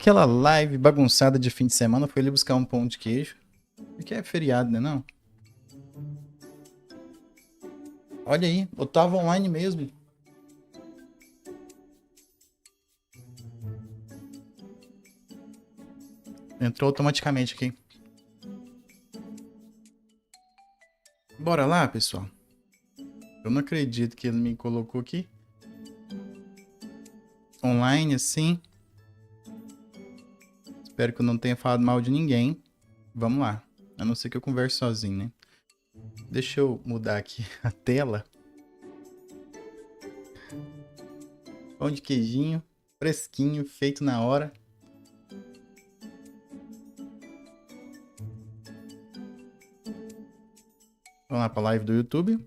Aquela live bagunçada de fim de semana, foi ali buscar um pão de queijo. Porque é feriado, né não? Olha aí, eu tava online mesmo. Entrou automaticamente aqui. Bora lá, pessoal. Eu não acredito que ele me colocou aqui. Online, assim. Espero que eu não tenha falado mal de ninguém. Vamos lá. A não ser que eu converse sozinho, né? Deixa eu mudar aqui a tela. Pão de queijinho, fresquinho, feito na hora. Vamos lá para a live do YouTube.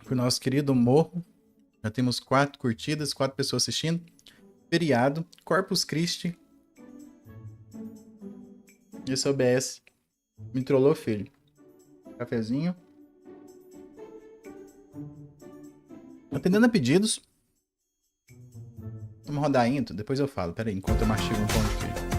Pro nosso querido Morro. Já temos 4 curtidas, 4 pessoas assistindo. Feriado, Corpus Christi. Esse é o OBS. Me trollou, filho. Cafezinho. Atendendo a pedidos. Vamos rodar a intro, depois eu falo. Pera aí, enquanto eu mastigo um pão de queijo.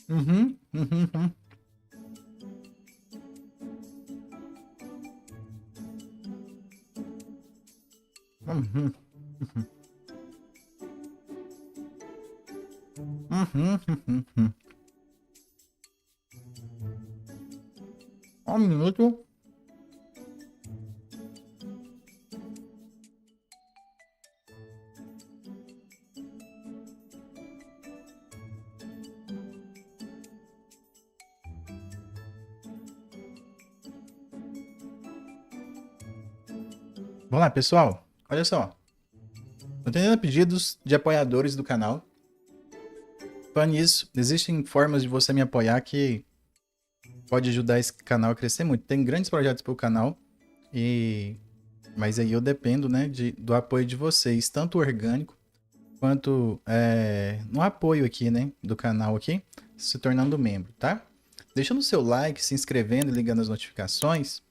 Uhum. Um minuto. Vamos lá, pessoal. Olha só. Tô tendo pedidos de apoiadores do canal. Para nisso, existem formas de você me apoiar que pode ajudar esse canal a crescer muito. Tem grandes projetos pro canal, mas aí eu dependo, né, do apoio de vocês, tanto orgânico quanto no apoio aqui, né, do canal aqui, se tornando membro, tá? Deixando o seu like, se inscrevendo e ligando as notificações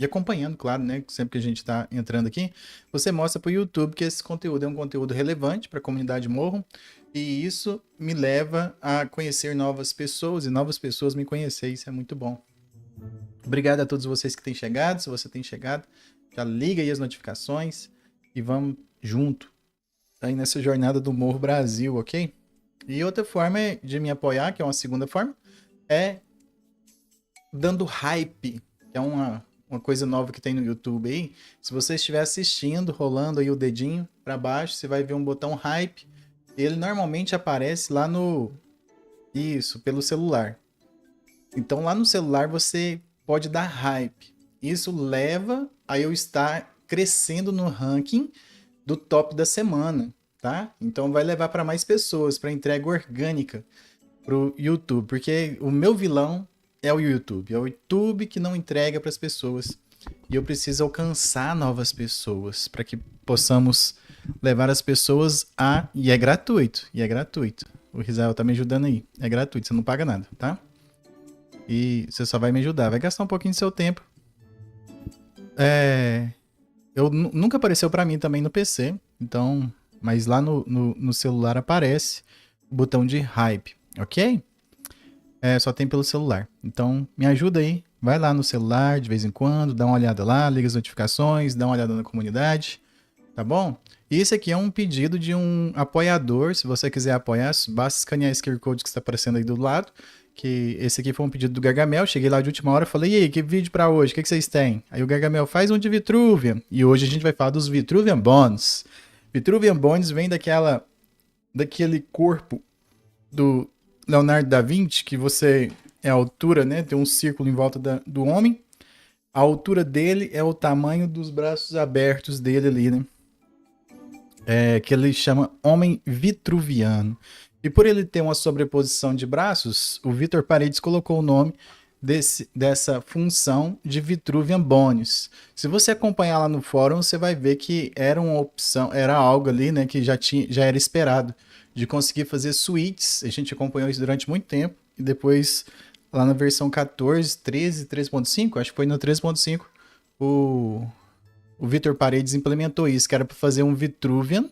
e acompanhando, claro, né, sempre que a gente tá entrando aqui, você mostra pro YouTube que esse conteúdo é um conteúdo relevante para a comunidade Morro. E isso me leva a conhecer novas pessoas e novas pessoas me conhecer. Isso é muito bom. Obrigado a todos vocês que têm chegado. Se você tem chegado, já liga aí as notificações e vamos junto aí nessa jornada do Morro Brasil, ok? E outra forma de me apoiar, que é uma segunda forma, é dando hype, que é uma coisa nova que tem no YouTube aí. Se você estiver assistindo, rolando aí o dedinho para baixo, você vai ver um botão hype. Ele normalmente aparece lá no... Isso, pelo celular. Então lá no celular você pode dar hype. Isso leva a eu estar crescendo no ranking do top da semana, tá? Então vai levar para mais pessoas, para entrega orgânica pro YouTube. Porque o meu vilão é o YouTube. É o YouTube que não entrega para as pessoas. E eu preciso alcançar novas pessoas para que possamos levar as pessoas a... E é gratuito. O Rizael tá me ajudando aí. É gratuito, você não paga nada, tá? E você só vai me ajudar. Vai gastar um pouquinho do seu tempo. Nunca apareceu pra mim também no PC. Então... Mas lá no celular aparece o botão de hype, ok? Só tem pelo celular. Então, me ajuda aí. Vai lá no celular de vez em quando, dá uma olhada lá, liga as notificações, dá uma olhada na comunidade. Tá bom? E esse aqui é um pedido de um apoiador. Se você quiser apoiar, basta escanear esse QR Code que está aparecendo aí do lado. Que esse aqui foi um pedido do Gargamel. Cheguei lá de última hora e falei, e aí, que vídeo para hoje? O que vocês têm? Aí o Gargamel faz um de Vitruvian. E hoje a gente vai falar dos Vitruvian Bones. Vitruvian Bones vem daquele corpo do Leonardo da Vinci, que você é a altura, né? Tem um círculo em volta do homem. A altura dele é o tamanho dos braços abertos dele ali, né? Que ele chama Homem Vitruviano. E por ele ter uma sobreposição de braços, o Vitor Paredes colocou o nome dessa função de Vitruvian Bones. Se você acompanhar lá no fórum, você vai ver que era uma opção, era algo ali, né, que já era esperado, de conseguir fazer suítes. A gente acompanhou isso durante muito tempo e depois lá na versão 14, 13, 3.5, acho que foi no 3.5, o Vitor Paredes implementou isso, que era para fazer um Vitruvian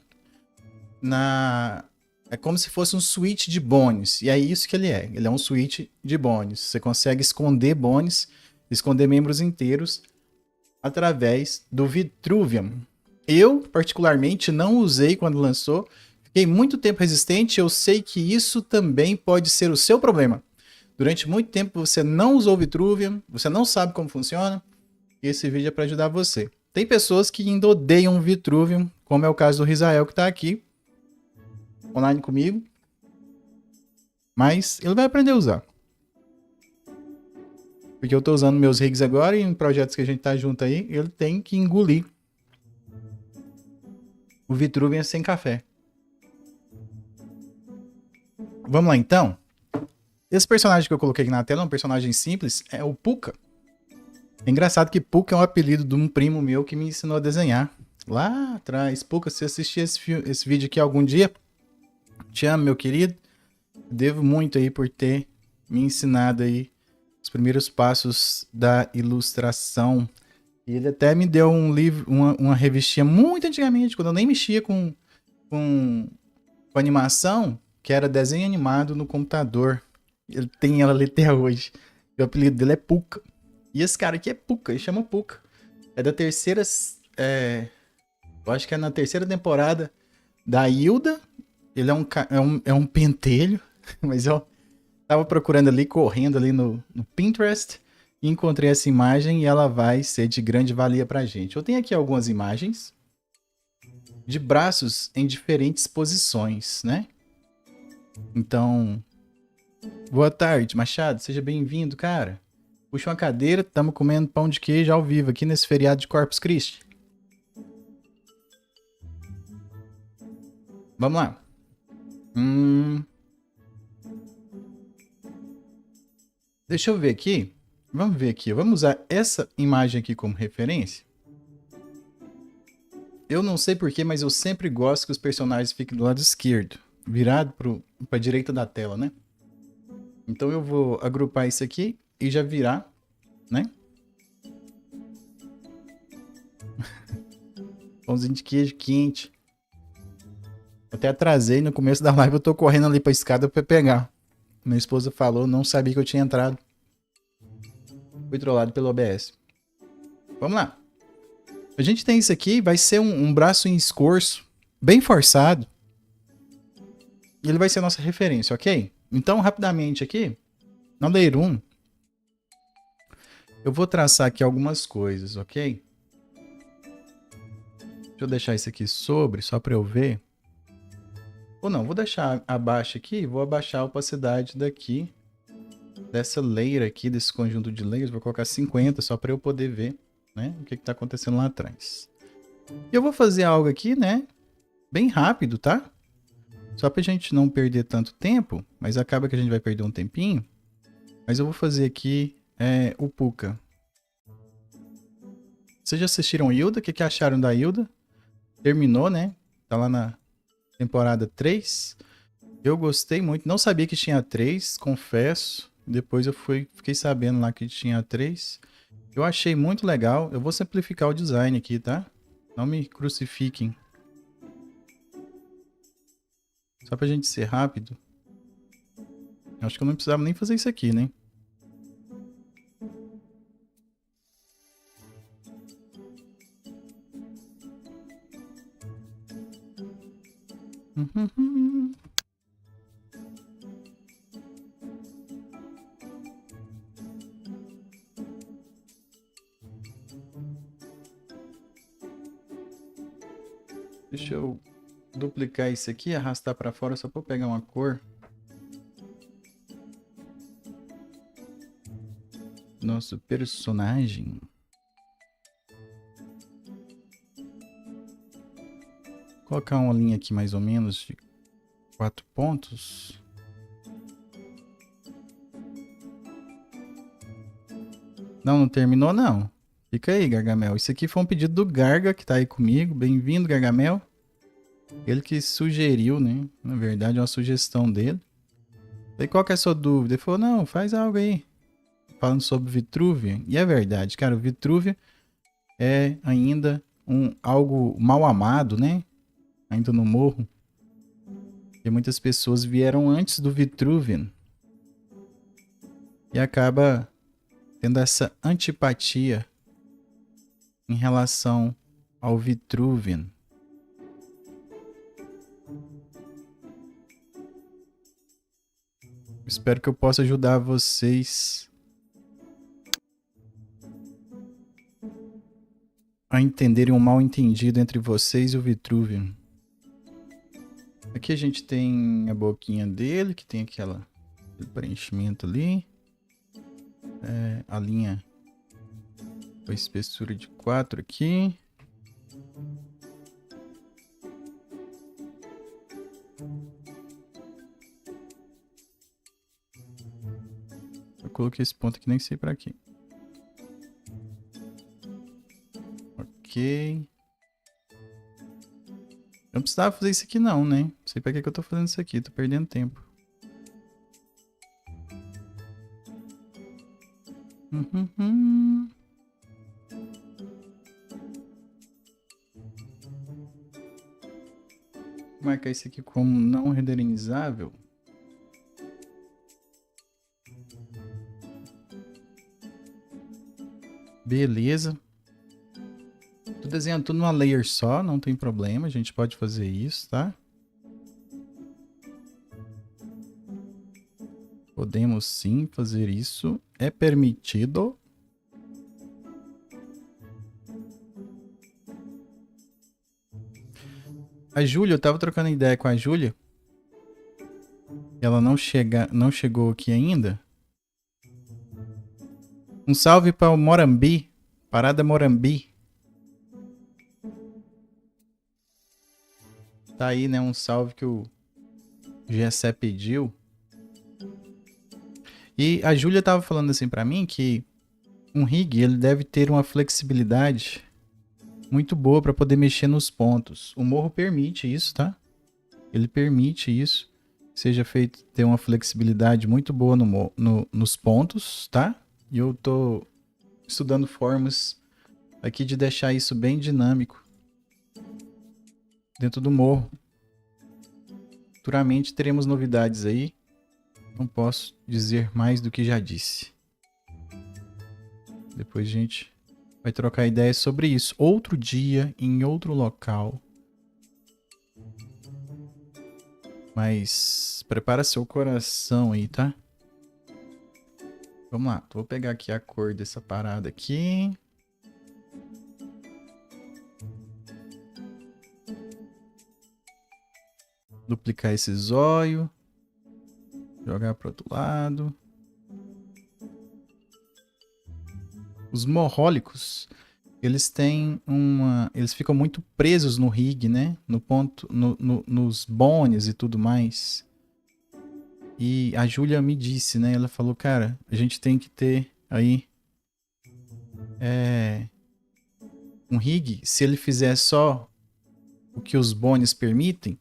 na... É como se fosse um switch de bones. E é isso que ele é. Ele é um switch de bones. Você consegue esconder bones, esconder membros inteiros através do Vitruvian. Eu, particularmente, não usei quando lançou. Fiquei muito tempo resistente. Eu sei que isso também pode ser o seu problema. Durante muito tempo você não usou o Vitruvian, você não sabe como funciona. E esse vídeo é para ajudar você. Tem pessoas que ainda odeiam o Vitruvian, como é o caso do Rizael, que está aqui online comigo, mas ele vai aprender a usar. Porque eu tô usando meus rigs agora e em projetos que a gente tá junto aí, ele tem que engolir o Vitruvian sem café. Vamos lá então. Esse personagem que eu coloquei aqui na tela é um personagem simples, é o Puka. É engraçado que Puka é um apelido de um primo meu que me ensinou a desenhar. Lá atrás. Puka, se assistir esse vídeo aqui algum dia, te amo, meu querido. Devo muito aí por ter me ensinado aí os primeiros passos da ilustração. E ele até me deu um livro, uma revistinha muito antigamente, quando eu nem mexia com animação, que era desenho animado no computador. Ele tem ela ali até hoje. O apelido dele é Puka. E esse cara aqui é Puka, ele chama Puka. É da terceira... eu acho que é na terceira temporada da Hilda. Ele é um pentelho, mas eu tava procurando ali, correndo ali no Pinterest, e encontrei essa imagem e ela vai ser de grande valia pra gente. Eu tenho aqui algumas imagens de braços em diferentes posições, né? Então, boa tarde, Machado, seja bem-vindo, cara. Puxa uma cadeira, estamos comendo pão de queijo ao vivo aqui nesse feriado de Corpus Christi. Vamos lá. Deixa eu ver aqui. Vamos ver aqui. Vamos usar essa imagem aqui como referência. Eu não sei porquê, mas eu sempre gosto que os personagens fiquem do lado esquerdo, virado para a direita da tela, né? Então eu vou agrupar isso aqui e já virar, né? Pãozinho de queijo quente. Até atrasei no começo da live, eu tô correndo ali pra escada pra pegar. Minha esposa falou, não sabia que eu tinha entrado. Fui trollado pelo OBS. Vamos lá. A gente tem isso aqui, vai ser um braço em escorço, bem forçado. E ele vai ser a nossa referência, ok? Então, rapidamente aqui, na Layer 1, eu vou traçar aqui algumas coisas, ok? Deixa eu deixar isso aqui sobre, só para eu ver. Ou não, vou deixar abaixo aqui, vou abaixar a opacidade daqui, dessa layer aqui, desse conjunto de layers, vou colocar 50 só para eu poder ver, né, o que está acontecendo lá atrás. E eu vou fazer algo aqui, né, bem rápido, tá? Só pra gente não perder tanto tempo, mas acaba que a gente vai perder um tempinho. Mas eu vou fazer aqui o Puka. Vocês já assistiram Hilda? O que acharam da Hilda? Terminou, né? Tá lá na temporada 3. Eu gostei muito. Não sabia que tinha 3, confesso. Depois eu fiquei sabendo lá que tinha 3. Eu achei muito legal. Eu vou simplificar o design aqui, tá? Não me crucifiquem. Só pra gente ser rápido. Acho que eu não precisava nem fazer isso aqui, né? Deixa eu duplicar isso aqui, arrastar para fora só para pegar uma cor. Nosso personagem. Vou colocar uma linha aqui mais ou menos de 4 pontos. Não terminou não. Fica aí, Gargamel. Isso aqui foi um pedido do Garga, que tá aí comigo. Bem-vindo, Gargamel. Ele que sugeriu, né? Na verdade, é uma sugestão dele. Falei, qual que é a sua dúvida? Ele falou, não, faz algo aí. Falando sobre Vitruvio. E é verdade, cara, o Vitruvio é ainda algo mal amado, né? Ainda no morro. E muitas pessoas vieram antes do Vitruvio. E acaba tendo essa antipatia em relação ao Vitruvio. Espero que eu possa ajudar vocês a entenderem um mal entendido entre vocês e o Vitruvio. Aqui a gente tem a boquinha dele, que tem aquele preenchimento ali. A linha com espessura de 4 aqui. Eu coloquei esse ponto aqui, nem sei pra quê. Ok. Eu não precisava fazer isso aqui não, né? Não sei pra que eu tô fazendo isso aqui, tô perdendo tempo. Vou marcar isso aqui como não renderizável. Beleza. Tô desenhando tudo numa layer só, não tem problema, a gente pode fazer isso, tá? Podemos sim fazer isso, é permitido. A Júlia, eu tava trocando ideia com a Júlia. Ela não chegou aqui ainda. Um salve para o Morambi, Parada Morambi. Tá aí, né? Um salve que o Gessé pediu. E a Júlia tava falando assim pra mim que um rig ele deve ter uma flexibilidade muito boa para poder mexer nos pontos. O morro permite isso, tá? Ele permite isso. Seja feito ter uma flexibilidade muito boa nos pontos, tá? E eu tô estudando formas aqui de deixar isso bem dinâmico dentro do morro. Futuramente teremos novidades aí. Não posso dizer mais do que já disse. Depois a gente vai trocar ideias sobre isso. Outro dia, em outro local. Mas prepara seu coração aí, tá? Vamos lá. Vou pegar aqui a cor dessa parada aqui. Duplicar esse zóio. Jogar para outro lado. Os morrólicos, eles têm eles ficam muito presos no rig, né? No ponto, nos bones e tudo mais. E a Júlia me disse, né? Ela falou, cara, a gente tem que ter aí um rig. Se ele fizer só o que os bones permitem,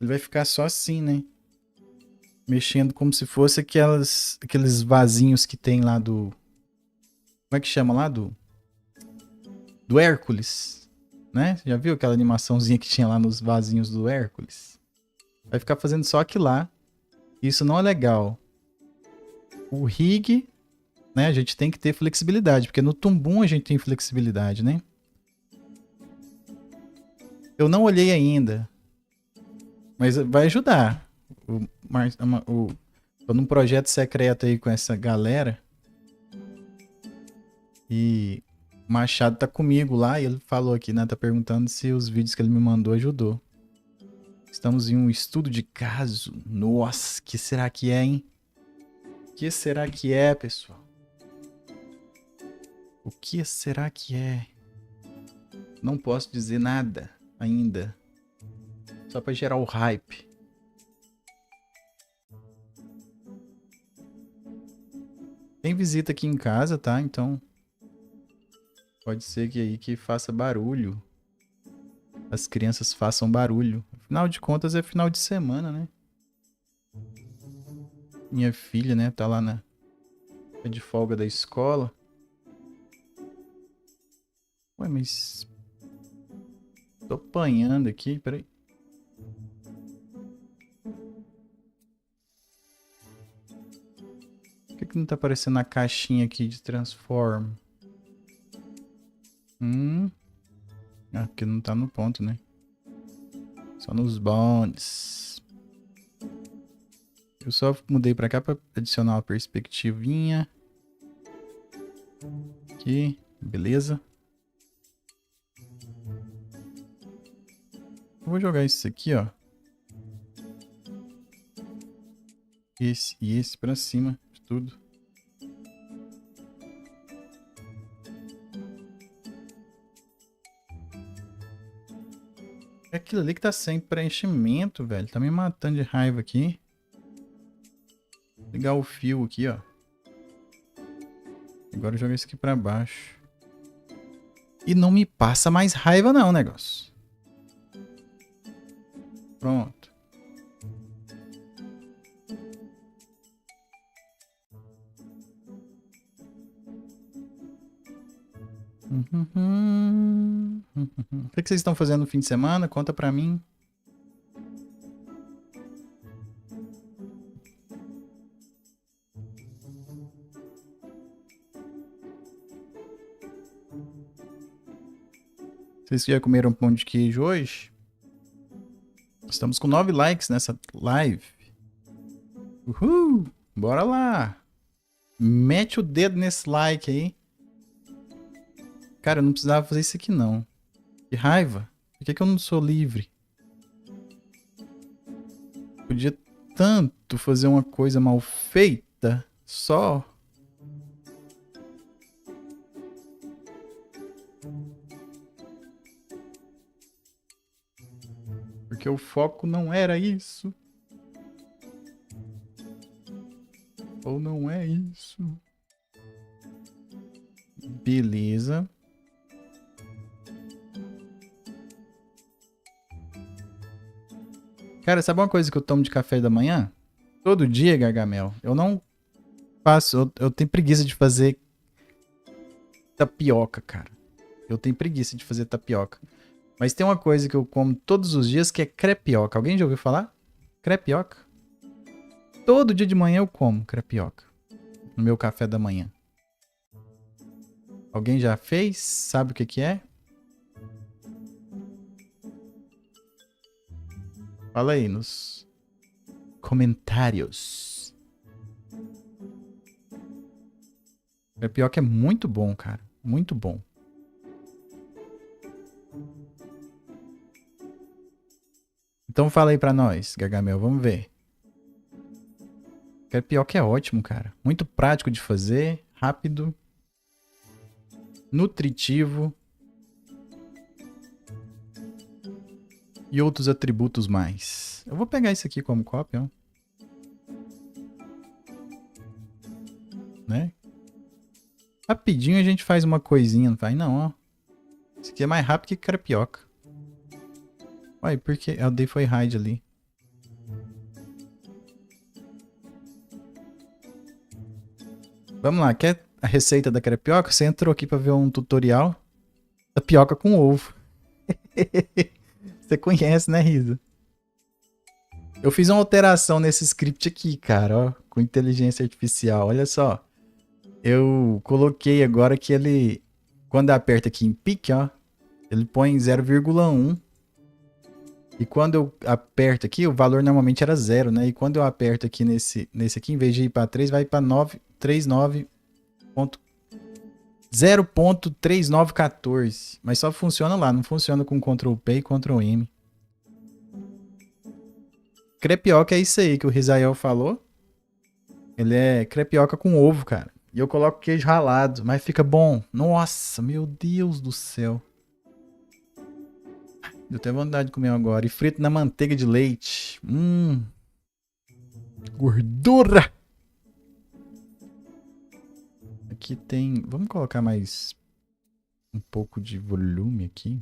ele vai ficar só assim, né? Mexendo como se fosse aqueles vasinhos que tem lá do... Como é que chama lá? Do Hércules, né? Já viu aquela animaçãozinha que tinha lá nos vasinhos do Hércules? Vai ficar fazendo só aquilo lá. Isso não é legal. O rig, né? A gente tem que ter flexibilidade, porque no tumbum a gente tem flexibilidade, né? Eu não olhei ainda, mas vai ajudar. Tô num projeto secreto aí com essa galera. E o Machado tá comigo lá e ele falou aqui, né? Tá perguntando se os vídeos que ele me mandou ajudou. Estamos em um estudo de caso. Nossa, que será que é, hein? Que será que é, pessoal? O que será que é? Não posso dizer nada ainda. Só pra gerar o hype. Tem visita aqui em casa, tá? Então pode ser que aí que faça barulho. As crianças façam barulho. Afinal de contas é final de semana, né? minha filha, né? Tá lá tá de folga da escola. Ué, mas... Tô apanhando aqui, peraí. Por que não tá aparecendo a caixinha aqui de transform? Ah, porque não tá no ponto, né? Só nos bondes. Eu só mudei pra cá pra adicionar uma perspectivinha. Aqui, beleza. Eu vou jogar isso aqui, ó. Esse e esse pra cima de tudo. É aquilo ali que tá sem preenchimento, velho. Tá me matando de raiva aqui. Vou ligar o fio aqui, ó. Agora eu jogo isso aqui pra baixo. E não me passa mais raiva não, negócio. Pronto. O que vocês estão fazendo no fim de semana? Conta pra mim. Vocês já comeram pão de queijo hoje? Estamos com 9 likes nessa live. Uhul! Bora lá! Mete o dedo nesse like aí. Cara, eu não precisava fazer isso aqui não. Que raiva. Por que eu não sou livre? Podia tanto fazer uma coisa mal feita só. Porque o foco não era isso. Ou não é isso. Beleza. Cara, sabe uma coisa que eu tomo de café da manhã? Todo dia, Gargamel. Eu não faço... Eu tenho preguiça de fazer tapioca, cara. Eu tenho preguiça de fazer tapioca. Mas tem uma coisa que eu como todos os dias que é crepioca. Alguém já ouviu falar? Crepioca? Todo dia de manhã eu como crepioca. No meu café da manhã. Alguém já fez? Sabe o que que é? Fala aí nos comentários. Crepioca é muito bom, cara. Muito bom. Então fala aí pra nós, Gargamel. Vamos ver. Crepioca é ótimo, cara. Muito prático de fazer. Rápido. Nutritivo. E outros atributos mais. Eu vou pegar isso aqui como cópia, ó. Né? Rapidinho a gente faz uma coisinha, não vai? Não, ó. Isso aqui é mais rápido que crepioca. Ué, por que? Eu dei foi raid ali. Vamos lá, quer a receita da crepioca? Você entrou aqui pra ver um tutorial. Tapioca com ovo. Você conhece, né, Risa? Eu fiz uma alteração nesse script aqui, cara, ó. Com inteligência artificial, olha só. Eu coloquei agora que ele... Quando aperta aqui em pique, ó. Ele põe 0,1. E quando eu aperto aqui, o valor normalmente era 0, né? E quando eu aperto aqui nesse aqui, em vez de ir para 3, vai para 0.3914. Mas só funciona lá, não funciona com Ctrl P e Ctrl M. Crepioca é isso aí que o Rizael falou. Ele é crepioca com ovo, cara. E eu coloco queijo ralado, mas fica bom. Nossa, meu Deus do céu. Eu tenho vontade de comer agora. E frito na manteiga de leite. Gordura! Aqui tem... Vamos colocar mais um pouco de volume aqui.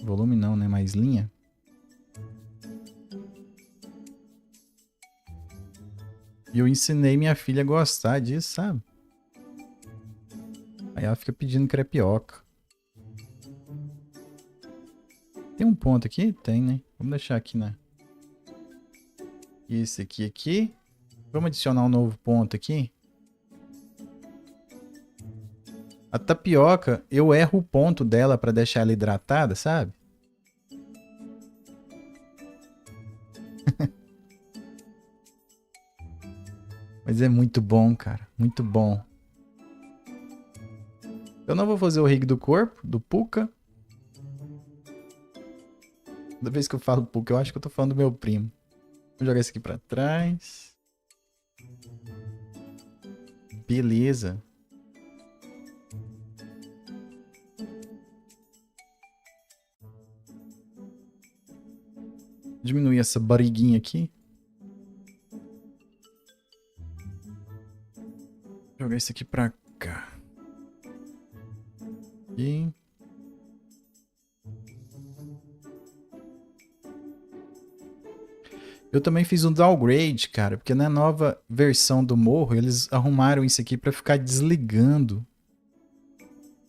Volume não, né? Mais linha. E eu ensinei minha filha a gostar disso, sabe? Aí ela fica pedindo crepioca. Tem um ponto aqui? Tem, né? Vamos deixar aqui, né? Esse aqui. Vamos adicionar um novo ponto aqui. A tapioca, eu erro o ponto dela pra deixar ela hidratada, sabe? Mas é muito bom, cara. Muito bom. Eu não vou fazer o rig do corpo, do Puka. Toda vez que eu falo Puka, eu acho que eu tô falando do meu primo. Vou jogar isso aqui pra trás. Beleza. Diminuir essa barriguinha aqui. Jogar isso aqui pra cá. E... eu também fiz um downgrade, cara, porque na nova versão do Morro, eles arrumaram isso aqui pra ficar desligando.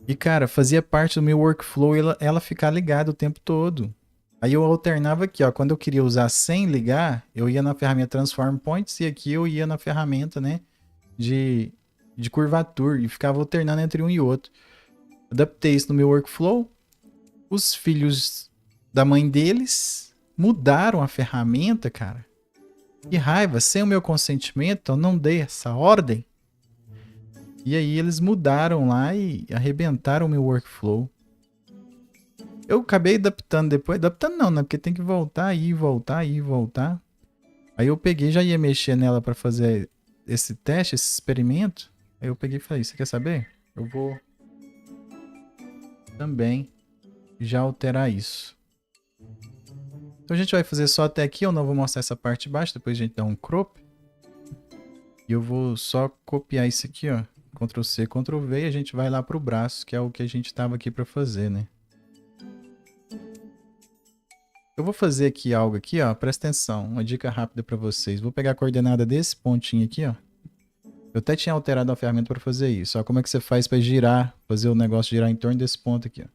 E, cara, fazia parte do meu workflow ela ficar ligada o tempo todo. Aí eu alternava aqui, ó. Quando eu queria usar sem ligar, eu ia na ferramenta Transform Points e aqui eu ia na ferramenta, né, de curvatura e ficava alternando entre um e outro. Adaptei isso no meu workflow. Os filhos da mãe deles mudaram a ferramenta, cara. Que raiva, sem o meu consentimento, eu não dei essa ordem. E aí eles mudaram lá e arrebentaram o meu workflow. Eu acabei adaptando depois. Adaptando não, né? Porque tem que voltar aí, voltar aí, voltar. Aí eu peguei, já ia mexer nela pra fazer esse teste, esse experimento. Aí eu peguei e falei, você quer saber? Eu vou também já alterar isso. Então a gente vai fazer só até aqui. Eu não vou mostrar essa parte de baixo. Depois a gente dá um crop. E eu vou só copiar isso aqui, ó. Ctrl C, Ctrl V e a gente vai lá pro braço, que é o que a gente tava aqui pra fazer, né? Eu vou fazer aqui algo aqui, ó. Presta atenção, uma dica rápida pra vocês. Vou pegar a coordenada desse pontinho aqui, ó. Eu até tinha alterado a ferramenta pra fazer isso. Ó, como é que você faz pra girar, fazer o negócio girar em torno desse ponto aqui, ó.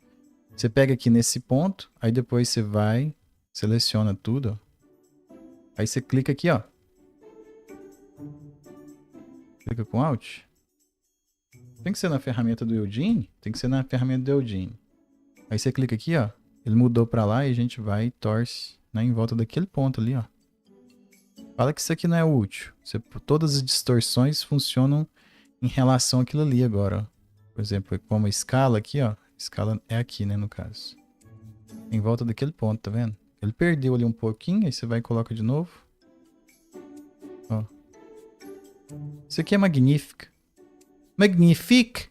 Você pega aqui nesse ponto, aí depois você vai, seleciona tudo, ó. Aí você clica aqui, ó. Clica com Alt. Tem que ser na ferramenta do Eugene? Tem que ser na ferramenta do Eugene. Aí você clica aqui, ó. Ele mudou pra lá e a gente vai e torce, né, em volta daquele ponto ali, ó. Fala que isso aqui não é útil. Todas as distorções funcionam em relação àquilo ali agora, ó. Por exemplo, como a escala aqui, ó. A escala é aqui, né, no caso. Em volta daquele ponto, tá vendo? Ele perdeu ali um pouquinho, aí você vai e coloca de novo. Ó. Isso aqui é magnífico. Magnifique!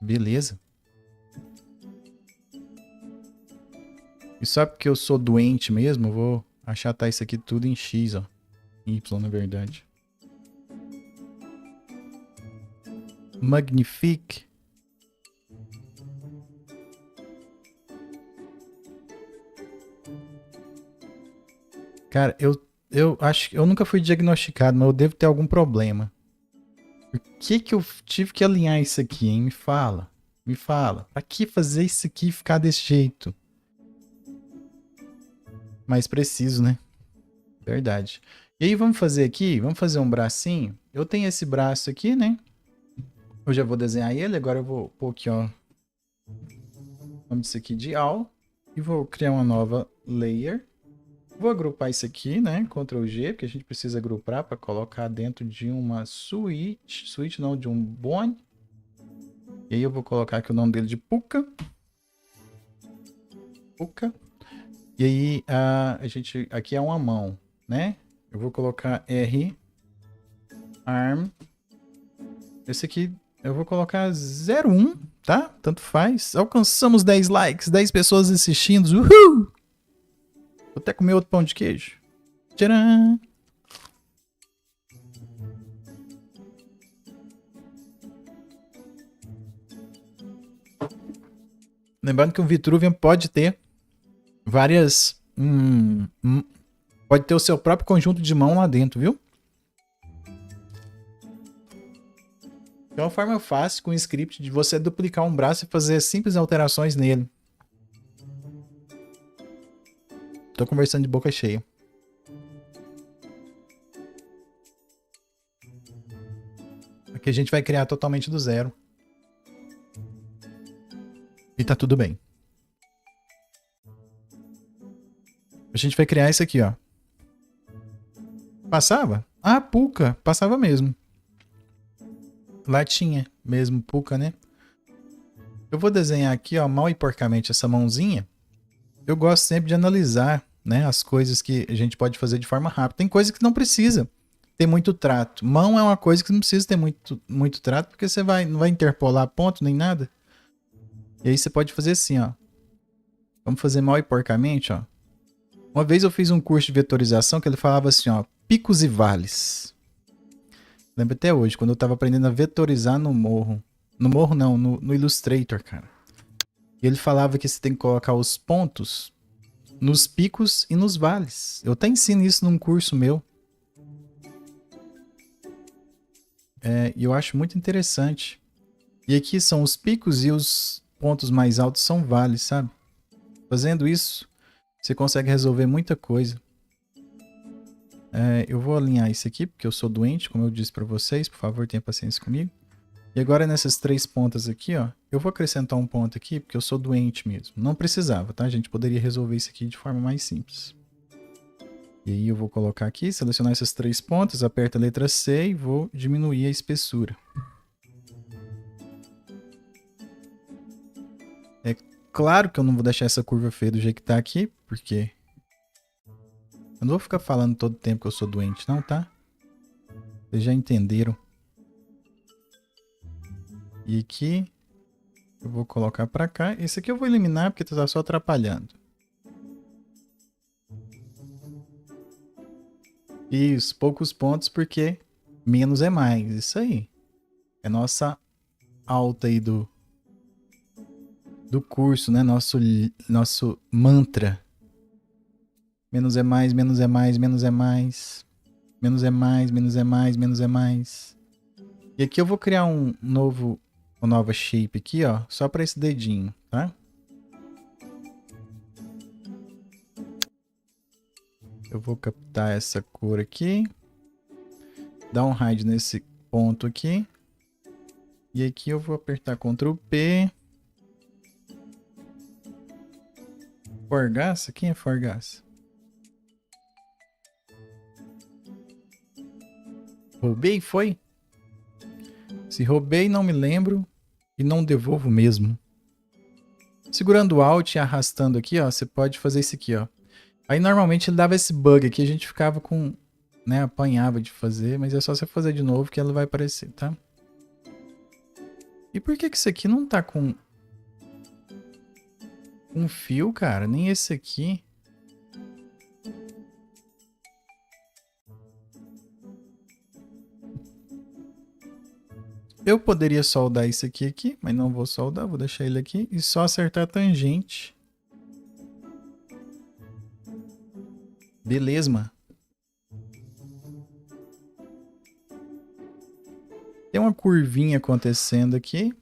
Beleza. E só porque eu sou doente mesmo, eu vou achatar isso aqui tudo em X, ó. Y, na verdade. Magnifique. Cara, eu acho que eu nunca fui diagnosticado, mas eu devo ter algum problema. Por que eu tive que alinhar isso aqui, hein? Me fala. Me fala. Pra que fazer isso aqui e ficar desse jeito? Mais preciso, né? Verdade. E aí, vamos fazer aqui? Vamos fazer um bracinho? Eu tenho esse braço aqui, né? Eu já vou desenhar ele. Agora eu vou pôr aqui, ó. O nome disso aqui de all. E vou criar uma nova layer. Vou agrupar isso aqui, né? Ctrl G, porque a gente precisa agrupar para colocar dentro de uma suíte. Suíte não, de um bone. E aí eu vou colocar aqui o nome dele de Puka. Puka. E aí a gente... aqui é uma mão, né? Eu vou colocar R. Arm. Esse aqui eu vou colocar 01, tá? Tanto faz. Alcançamos 10 likes, 10 pessoas assistindo. Uhul! Vou até comer outro pão de queijo. Tcharam! Lembrando que um Vitruvian pode ter várias... pode ter o seu próprio conjunto de mão lá dentro, viu? É uma forma fácil com o script de você duplicar um braço e fazer simples alterações nele. Tô conversando de boca cheia. Aqui a gente vai criar totalmente do zero. E tá tudo bem. A gente vai criar isso aqui, ó. Passava? Ah, Puka. Passava mesmo. Lá tinha mesmo Puka, né? Eu vou desenhar aqui, ó, mal e porcamente essa mãozinha. Eu gosto sempre de analisar, né, as coisas que a gente pode fazer de forma rápida. Tem coisa que não precisa ter muito trato. Mão é uma coisa que não precisa ter muito trato, porque você não vai interpolar ponto nem nada. E aí você pode fazer assim, ó. Vamos fazer mal e porcamente, ó. Uma vez eu fiz um curso de vetorização que ele falava assim, ó, picos e vales. Lembro até hoje, quando eu tava aprendendo a vetorizar no Morro. No Morro não, no Illustrator, cara. E ele falava que você tem que colocar os pontos nos picos e nos vales. Eu até ensino isso num curso meu. E eu acho muito interessante. E aqui são os picos e os pontos mais altos são vales, sabe? Fazendo isso, você consegue resolver muita coisa. Eu vou alinhar isso aqui, porque eu sou doente, como eu disse para vocês. Por favor, tenha paciência comigo. E agora nessas três pontas aqui, ó, eu vou acrescentar um ponto aqui, porque eu sou doente mesmo. Não precisava, tá? A gente poderia resolver isso aqui de forma mais simples. E aí eu vou colocar aqui, selecionar essas três pontas, aperto a letra C e vou diminuir a espessura. É claro que eu não vou deixar essa curva feia do jeito que tá aqui, porque eu não vou ficar falando todo tempo que eu sou doente, não, tá? Vocês já entenderam. E aqui eu vou colocar pra cá. Esse aqui eu vou eliminar porque tá só atrapalhando. Isso, poucos pontos porque menos é mais. Isso aí. É nossa alta aí do curso, né? Nosso mantra. Menos é mais, menos é mais, menos é mais. Menos é mais, menos é mais, menos é mais. E aqui eu vou criar uma nova shape aqui, ó. Só para esse dedinho, tá? Eu vou captar essa cor aqui. Dar um hide nesse ponto aqui. E aqui eu vou apertar Ctrl P. Forgaça? Quem é Forgaça? Roubei, foi? Se roubei, não me lembro. E não devolvo mesmo. Segurando o Alt e arrastando aqui, ó. Você pode fazer isso aqui, ó. Aí normalmente ele dava esse bug aqui. A gente ficava com... né, apanhava de fazer. Mas é só você fazer de novo que ela vai aparecer, tá? E por que isso aqui não tá com... um fio, cara? Nem esse aqui... Eu poderia soldar isso aqui, mas não vou soldar, vou deixar ele aqui e só acertar a tangente. Beleza, mano. Tem uma curvinha acontecendo aqui.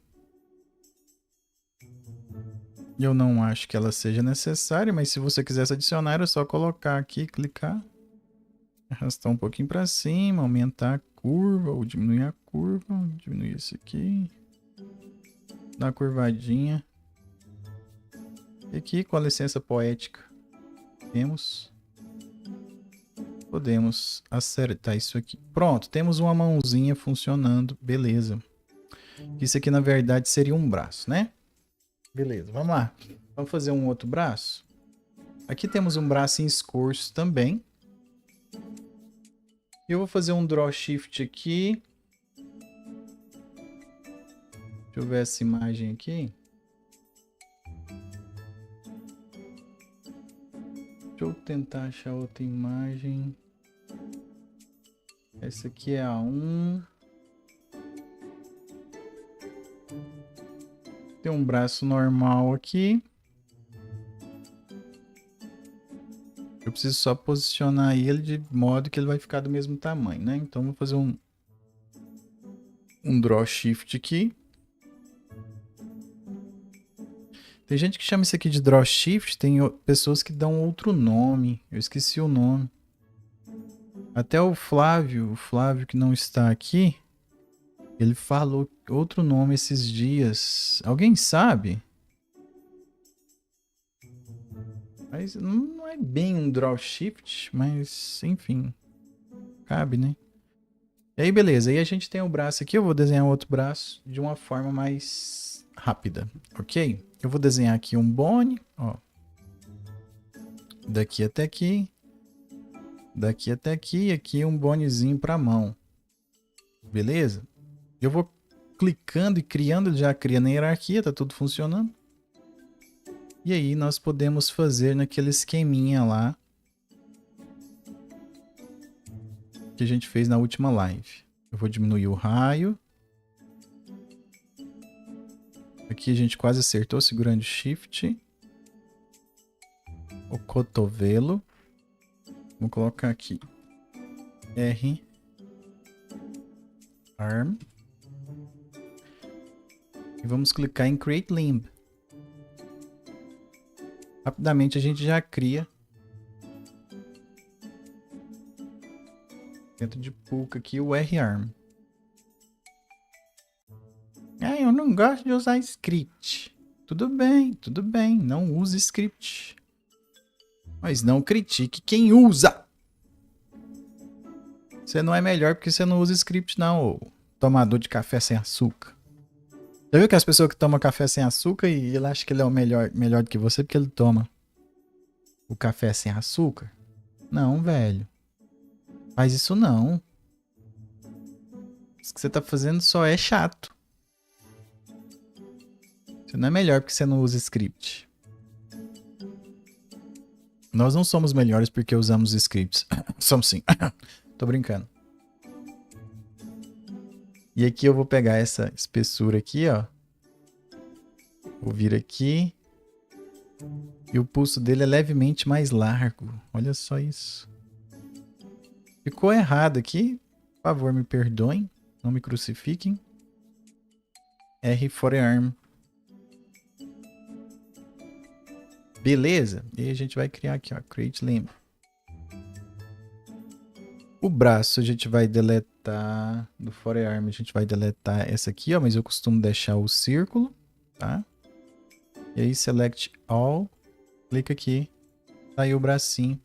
Eu não acho que ela seja necessária, mas se você quisesse adicionar, é só colocar aqui, clicar. Arrastar um pouquinho para cima, aumentar a curva ou diminuir a curva. Diminuir esse aqui. Dar uma curvadinha. E aqui, com a licença poética, podemos acertar isso aqui. Pronto, temos uma mãozinha funcionando. Beleza. Isso aqui, na verdade, seria um braço, né? Beleza, vamos lá. Vamos fazer um outro braço. Aqui temos um braço em escorço também. Eu vou fazer um Draw Shift aqui. Deixa eu ver essa imagem aqui. Deixa eu tentar achar outra imagem. Essa aqui é a 1. Tem um braço normal aqui. Eu preciso só posicionar ele de modo que ele vai ficar do mesmo tamanho, né? Então vou fazer um draw shift aqui. Tem gente que chama isso aqui de draw shift, tem pessoas que dão outro nome. Eu esqueci o nome. Até o Flávio que não está aqui, ele falou outro nome esses dias. Alguém sabe? Mas não é bem um draw shift, mas enfim, cabe, né? E aí, beleza. Aí a gente tem o braço aqui. Eu vou desenhar outro braço de uma forma mais rápida, ok? Eu vou desenhar aqui um bone, ó. Daqui até aqui. Daqui até aqui. E aqui um bonezinho para mão. Beleza? Eu vou clicando e criando, já cria na hierarquia, tá tudo funcionando. E aí nós podemos fazer naquele esqueminha lá que a gente fez na última live. Eu vou diminuir o raio. Aqui a gente quase acertou, segurando Shift. O cotovelo. Vou colocar aqui. R. Arm. E vamos clicar em Create Limb. Rapidamente a gente já cria. Dentro de Pulka aqui o R-Arm. Eu não gosto de usar script. Tudo bem. Não use script. Mas não critique quem usa. Você não é melhor porque você não usa script não, ô tomador de café sem açúcar. Já viu que as pessoas que tomam café sem açúcar e ele acha que ele é o melhor do que você porque ele toma o café sem açúcar? Não, velho. Faz isso não. Isso que você tá fazendo só é chato. Você não é melhor porque você não usa script. Nós não somos melhores porque usamos scripts. Somos sim. Tô brincando. E aqui eu vou pegar essa espessura aqui, ó. Vou vir aqui. E o pulso dele é levemente mais largo. Olha só isso. Ficou errado aqui. Por favor, me perdoem. Não me crucifiquem. R for arm. Beleza. E a gente vai criar aqui, ó. Create limb. O braço a gente vai deletar. Do forearm a gente vai deletar essa aqui, ó. Mas eu costumo deixar o círculo, tá? E aí, select all. Clica aqui. Tá aí o bracinho.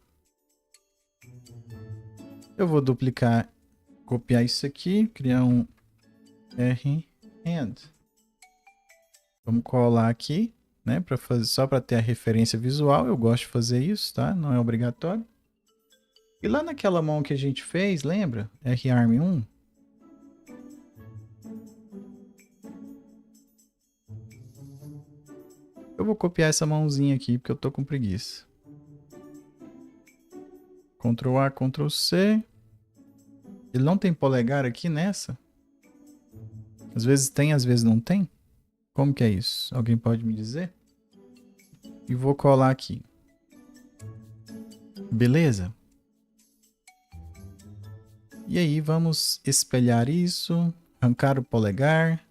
Eu vou duplicar, copiar isso aqui. Criar um R hand. Vamos colar aqui, né? Pra fazer, só para ter a referência visual. Eu gosto de fazer isso, tá? Não é obrigatório. E lá naquela mão que a gente fez, lembra? R-Arm 1. Eu vou copiar essa mãozinha aqui, porque eu tô com preguiça. Ctrl A, Ctrl C. Ele não tem polegar aqui nessa? Às vezes tem, às vezes não tem. Como que é isso? Alguém pode me dizer? E vou colar aqui. Beleza? E aí vamos espelhar isso. Arrancar o polegar.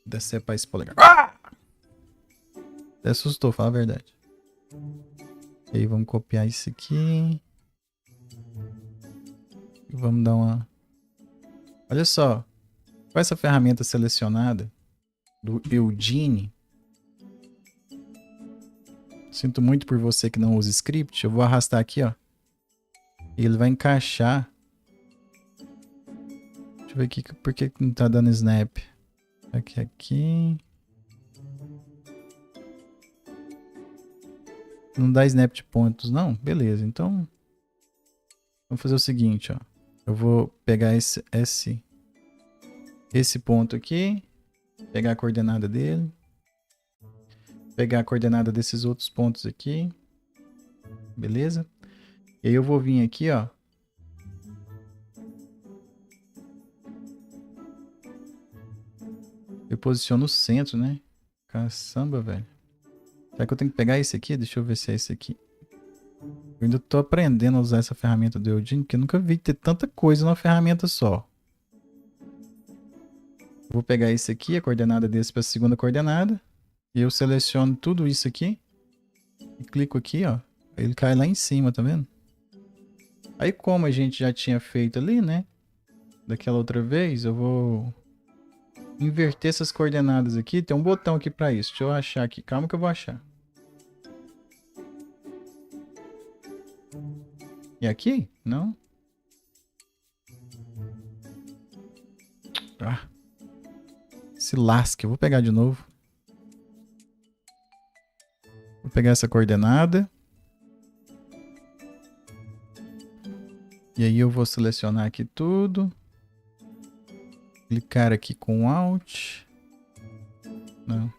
Decepar esse polegar. Ah! Até assustou, fala a verdade. E aí vamos copiar isso aqui. E vamos dar uma... Olha só. Com essa ferramenta selecionada do Eugene. Sinto muito por você que não usa script. Eu vou arrastar aqui, ó. E ele vai encaixar. Deixa eu ver aqui por que não tá dando snap. Aqui. Não dá snap de pontos, não? Beleza, então... Vamos fazer o seguinte, ó. Eu vou pegar esse ponto aqui. Pegar a coordenada dele. Pegar a coordenada desses outros pontos aqui. Beleza? E aí eu vou vir aqui, ó. Eu posiciono o centro, né? Caçamba, velho. Será que eu tenho que pegar esse aqui? Deixa eu ver se é esse aqui. Eu ainda tô aprendendo a usar essa ferramenta do Eugene, porque eu nunca vi ter tanta coisa numa ferramenta só. Vou pegar esse aqui, a coordenada desse para a segunda coordenada. E eu seleciono tudo isso aqui. E clico aqui, ó. Ele cai lá em cima, tá vendo? Aí como a gente já tinha feito ali, né? Daquela outra vez, eu vou inverter essas coordenadas aqui. Tem um botão aqui para isso. Deixa eu achar aqui. Calma que eu vou achar. E aqui? Não? Ah. Se lasque. Eu vou pegar de novo. Vou pegar essa coordenada. E aí eu vou selecionar aqui tudo. Clicar aqui com Alt. Não.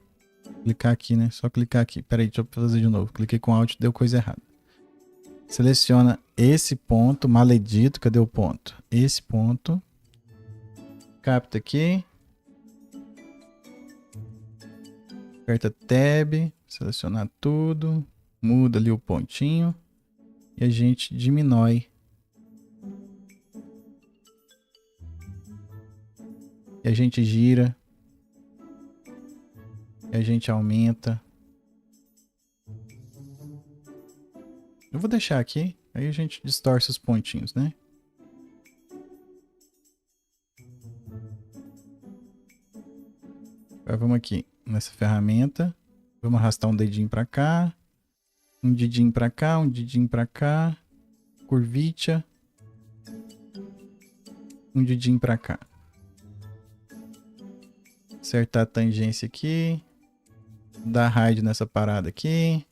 Clicar aqui, né? Só clicar aqui. Pera aí, deixa eu fazer de novo. Cliquei com Alt, deu coisa errada. Seleciona esse ponto, maledito. Cadê o ponto? Esse ponto. Capta aqui. Aperta Tab. Selecionar tudo. Muda ali o pontinho. E a gente diminui. E a gente gira. E a gente aumenta. Eu vou deixar aqui. Aí a gente distorce os pontinhos, né? Agora vamos aqui nessa ferramenta. Vamos arrastar um dedinho para cá. Um dedinho para cá, um dedinho para cá. Curvitia. Um dedinho para cá. Acertar a tangência aqui. Dar raid nessa parada aqui.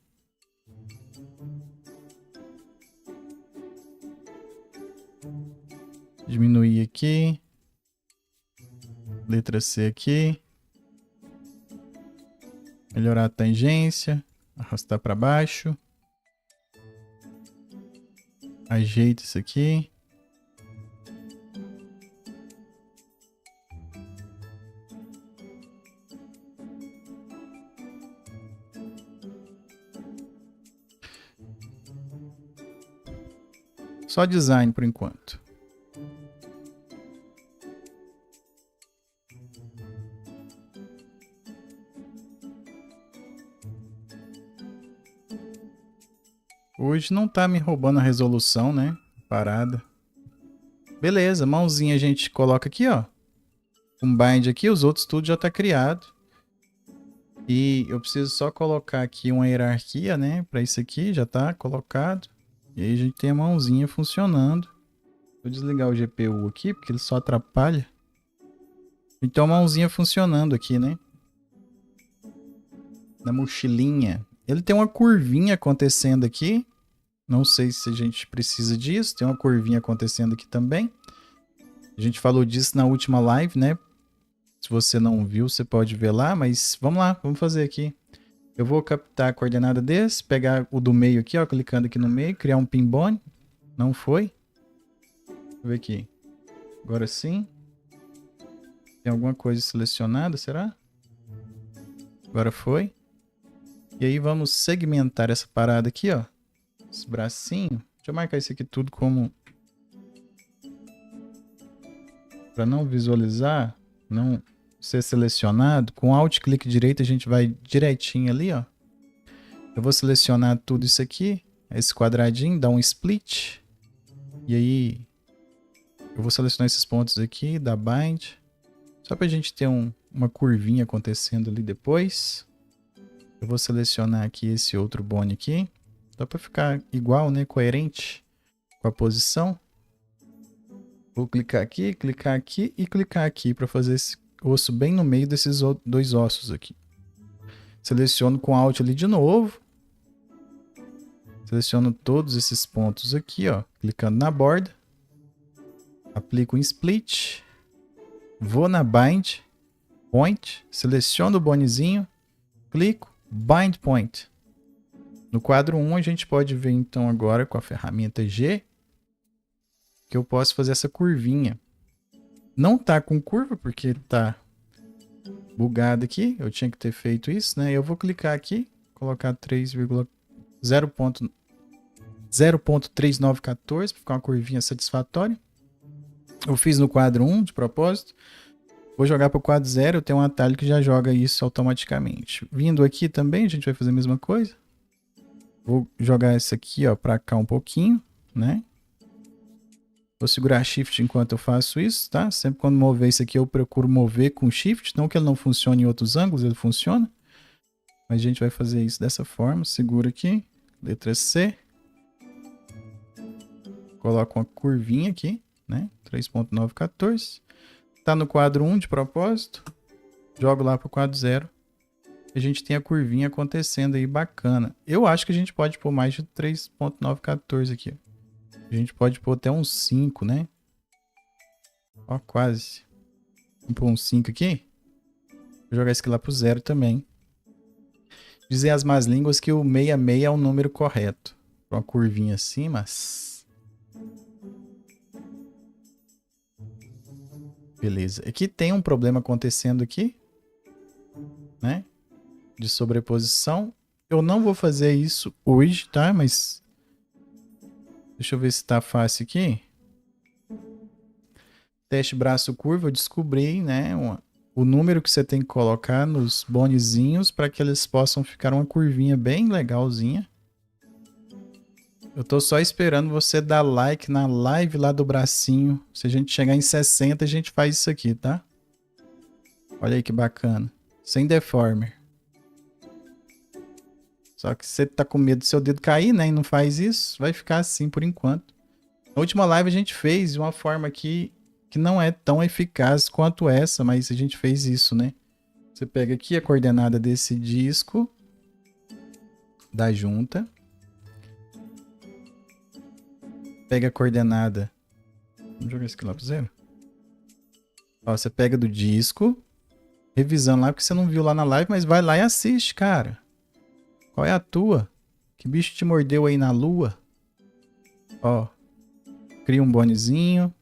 Diminuir aqui. Letra C aqui. Melhorar a tangência. Arrastar para baixo. Ajeita isso aqui. Só design por enquanto. Hoje não tá me roubando a resolução, né? Parada. Beleza, mãozinha a gente coloca aqui, ó. Um bind aqui, os outros tudo já tá criado. E eu preciso só colocar aqui uma hierarquia, né? Para isso aqui, já tá colocado. E aí a gente tem a mãozinha funcionando. Vou desligar o GPU aqui, porque ele só atrapalha. Então a mãozinha funcionando aqui, né? Na mochilinha. Ele tem uma curvinha acontecendo aqui. Não sei se a gente precisa disso. Tem uma curvinha acontecendo aqui também. A gente falou disso na última live, né? Se você não viu, você pode ver lá. Mas vamos lá, vamos fazer aqui. Eu vou captar a coordenada desse. Pegar o do meio aqui, ó. Clicando aqui no meio. Criar um pinbone. Não foi. Deixa eu ver aqui. Agora sim. Tem alguma coisa selecionada, será? Agora foi. E aí vamos segmentar essa parada aqui, ó. Esse bracinho. Deixa eu marcar isso aqui tudo como... para não visualizar, não ser selecionado. Com Alt clique direito a gente vai direitinho ali, ó. Eu vou selecionar tudo isso aqui. Esse quadradinho, dar um split. E aí eu vou selecionar esses pontos aqui, dar bind. Só pra gente ter uma curvinha acontecendo ali depois. Eu vou selecionar aqui esse outro bone aqui. Só para ficar igual, né? Coerente com a posição. Vou clicar aqui e clicar aqui para fazer esse osso bem no meio desses dois ossos aqui. Seleciono com Alt ali de novo. Seleciono todos esses pontos aqui, ó. Clicando na borda. Aplico um split. Vou na bind. Point. Seleciono o bonezinho. Clico. Bind point. No quadro 1 a gente pode ver então agora com a ferramenta G que eu posso fazer essa curvinha. Não tá com curva porque tá bugado aqui. Eu tinha que ter feito isso, né? Eu vou clicar aqui, colocar 3,0. 0.3914 para ficar uma curvinha satisfatória. Eu fiz no quadro 1 de propósito. Vou jogar para o quadro 0, eu tenho um atalho que já joga isso automaticamente. Vindo aqui também, a gente vai fazer a mesma coisa. Vou jogar isso aqui, ó, para cá um pouquinho, né? Vou segurar Shift enquanto eu faço isso, tá? Sempre quando mover isso aqui, eu procuro mover com Shift. Não que ele não funcione em outros ângulos, ele funciona. Mas a gente vai fazer isso dessa forma. Segura aqui. Letra C. Coloca uma curvinha aqui, né? 3.914. Tá no quadro 1 de propósito. Jogo lá pro quadro 0. A gente tem a curvinha acontecendo aí bacana. Eu acho que a gente pode pôr mais de 3.914 aqui. A gente pode pôr até uns 5, né? Ó, quase. Vamos pôr uns 5 aqui. Vou jogar isso aqui lá pro 0 também. Dizer as más línguas que o 66 é o número correto. Uma curvinha assim, mas... Beleza. Aqui tem um problema acontecendo aqui, né? De sobreposição. Eu não vou fazer isso hoje, tá? Mas... Deixa eu ver se tá fácil aqui. Teste braço curvo, eu descobri, né? O número que você tem que colocar nos bonezinhos para que eles possam ficar uma curvinha bem legalzinha. Eu tô só esperando você dar like na live lá do bracinho. Se a gente chegar em 60, a gente faz isso aqui, tá? Olha aí que bacana. Sem deformer. Só que você tá com medo do seu dedo cair, né? E não faz isso, vai ficar assim por enquanto. Na última live a gente fez de uma forma aqui que não é tão eficaz quanto essa, mas a gente fez isso, né? Você pega aqui a coordenada desse disco da junta. Pega a coordenada. Vamos jogar isso aqui lá pro 0. Ó, você pega do disco. Revisando lá, porque você não viu lá na live, mas vai lá e assiste, cara. Qual é a tua? Que bicho te mordeu aí na lua? Ó. Cria um bonezinho.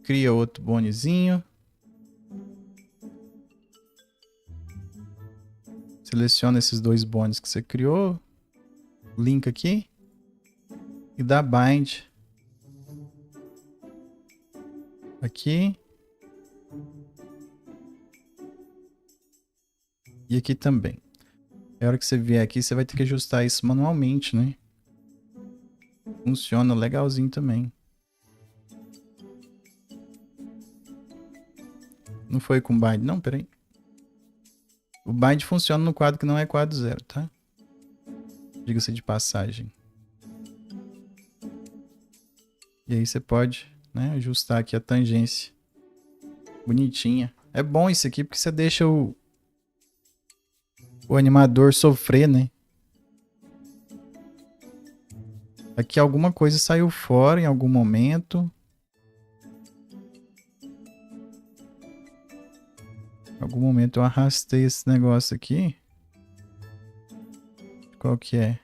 Cria outro bonezinho. Seleciona esses dois bones que você criou. Linka aqui. E dá bind. Aqui. E aqui também. A hora que você vier aqui, você vai ter que ajustar isso manualmente, né? Funciona legalzinho também. Não foi com bind, não? Peraí. O bind funciona no quadro que não é quadro 0, tá? Diga-se de passagem. E aí você pode, né, ajustar aqui a tangência. Bonitinha. É bom isso aqui porque você deixa o animador sofrer, né? Aqui alguma coisa saiu fora em algum momento. Em algum momento eu arrastei esse negócio aqui. Qual que é?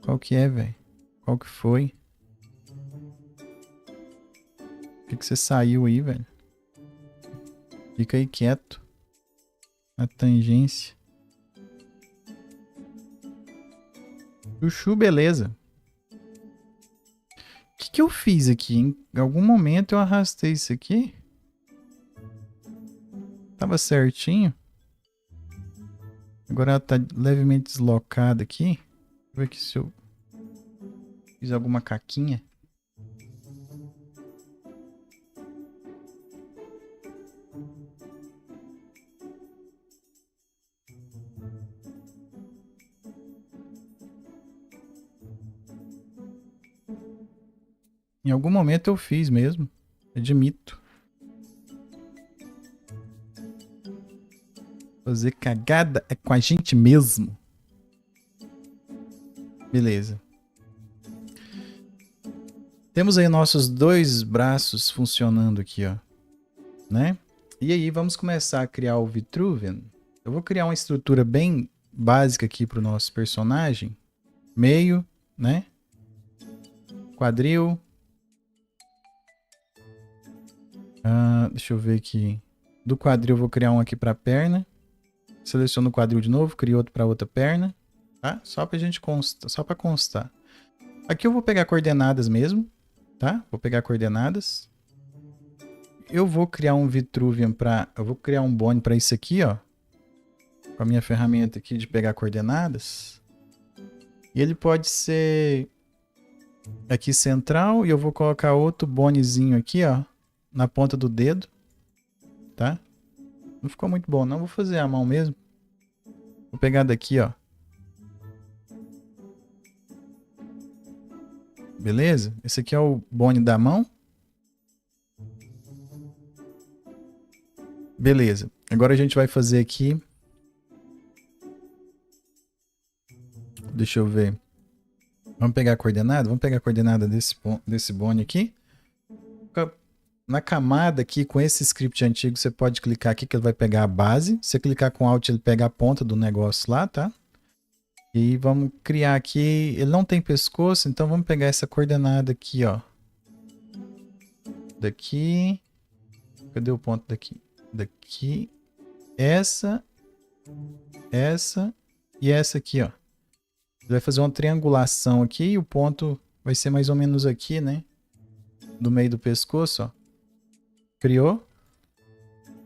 Qual que é, velho? Qual que foi? Por que você saiu aí, velho? Fica aí quieto. A tangência. Chuchu, beleza. O que eu fiz aqui? Em algum momento eu arrastei isso aqui. Tava certinho. Agora ela tá levemente deslocada aqui. Deixa eu ver aqui se eu fiz alguma caquinha. Em algum momento eu fiz mesmo. Admito. Fazer cagada é com a gente mesmo. Beleza. Temos aí nossos dois braços funcionando aqui, ó. Né? E aí vamos começar a criar o Vitruvian. Eu vou criar uma estrutura bem básica aqui para o nosso personagem. Meio, né? Quadril. Deixa eu ver aqui. Do quadril eu vou criar um aqui para a perna. Seleciono o quadril de novo, crio outro para outra perna, tá? Só pra gente constar, só para constar. Aqui eu vou pegar coordenadas mesmo, tá? Vou pegar coordenadas. Eu vou criar um Vitruvian para, eu vou criar um Bone para isso aqui, ó. Com a minha ferramenta aqui de pegar coordenadas. E ele pode ser aqui central e eu vou colocar outro bonezinho aqui, ó, na ponta do dedo, tá? Não ficou muito bom, não. Vou fazer a mão mesmo. Vou pegar daqui, ó. Beleza? Esse aqui é o bone da mão. Beleza. Agora a gente vai fazer aqui. Deixa eu ver. Vamos pegar a coordenada? Vamos pegar a coordenada desse bone aqui. Na camada aqui, com esse script antigo, você pode clicar aqui que ele vai pegar a base. Se você clicar com Alt, ele pega a ponta do negócio lá, tá? E vamos criar aqui... Ele não tem pescoço, então vamos pegar essa coordenada aqui, ó. Daqui... Cadê o ponto daqui? Daqui... Essa e essa aqui, ó. Ele vai fazer uma triangulação aqui e o ponto vai ser mais ou menos aqui, né? Do meio do pescoço, ó. Criou.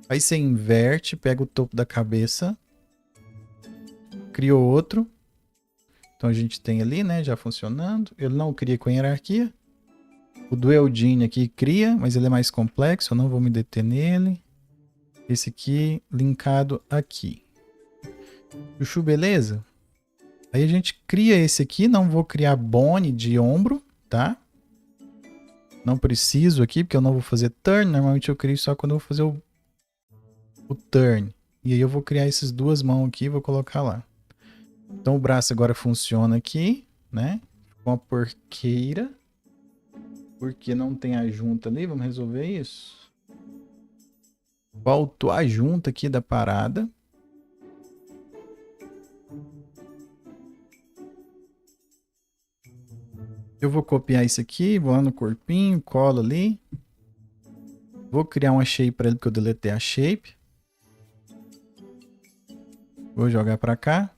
Aí você inverte, pega o topo da cabeça. Criou outro. Então a gente tem ali, né? Já funcionando. Ele não cria com hierarquia. O do Eldine aqui cria, mas ele é mais complexo. Eu não vou me deter nele. Esse aqui linkado aqui. Chuchu, beleza? Aí a gente cria esse aqui. Não vou criar bone de ombro, tá? Não preciso aqui, porque eu não vou fazer turn. Normalmente eu crio só quando eu vou fazer o turn. E aí eu vou criar essas duas mãos aqui e vou colocar lá. Então o braço agora funciona aqui, né? Com a porqueira. Porque não tem a junta ali. Vamos resolver isso. Faltou a junta aqui da parada. Eu vou copiar isso aqui, vou lá no corpinho, colo ali. Vou criar uma shape para ele, porque eu deletei a shape. Vou jogar para cá.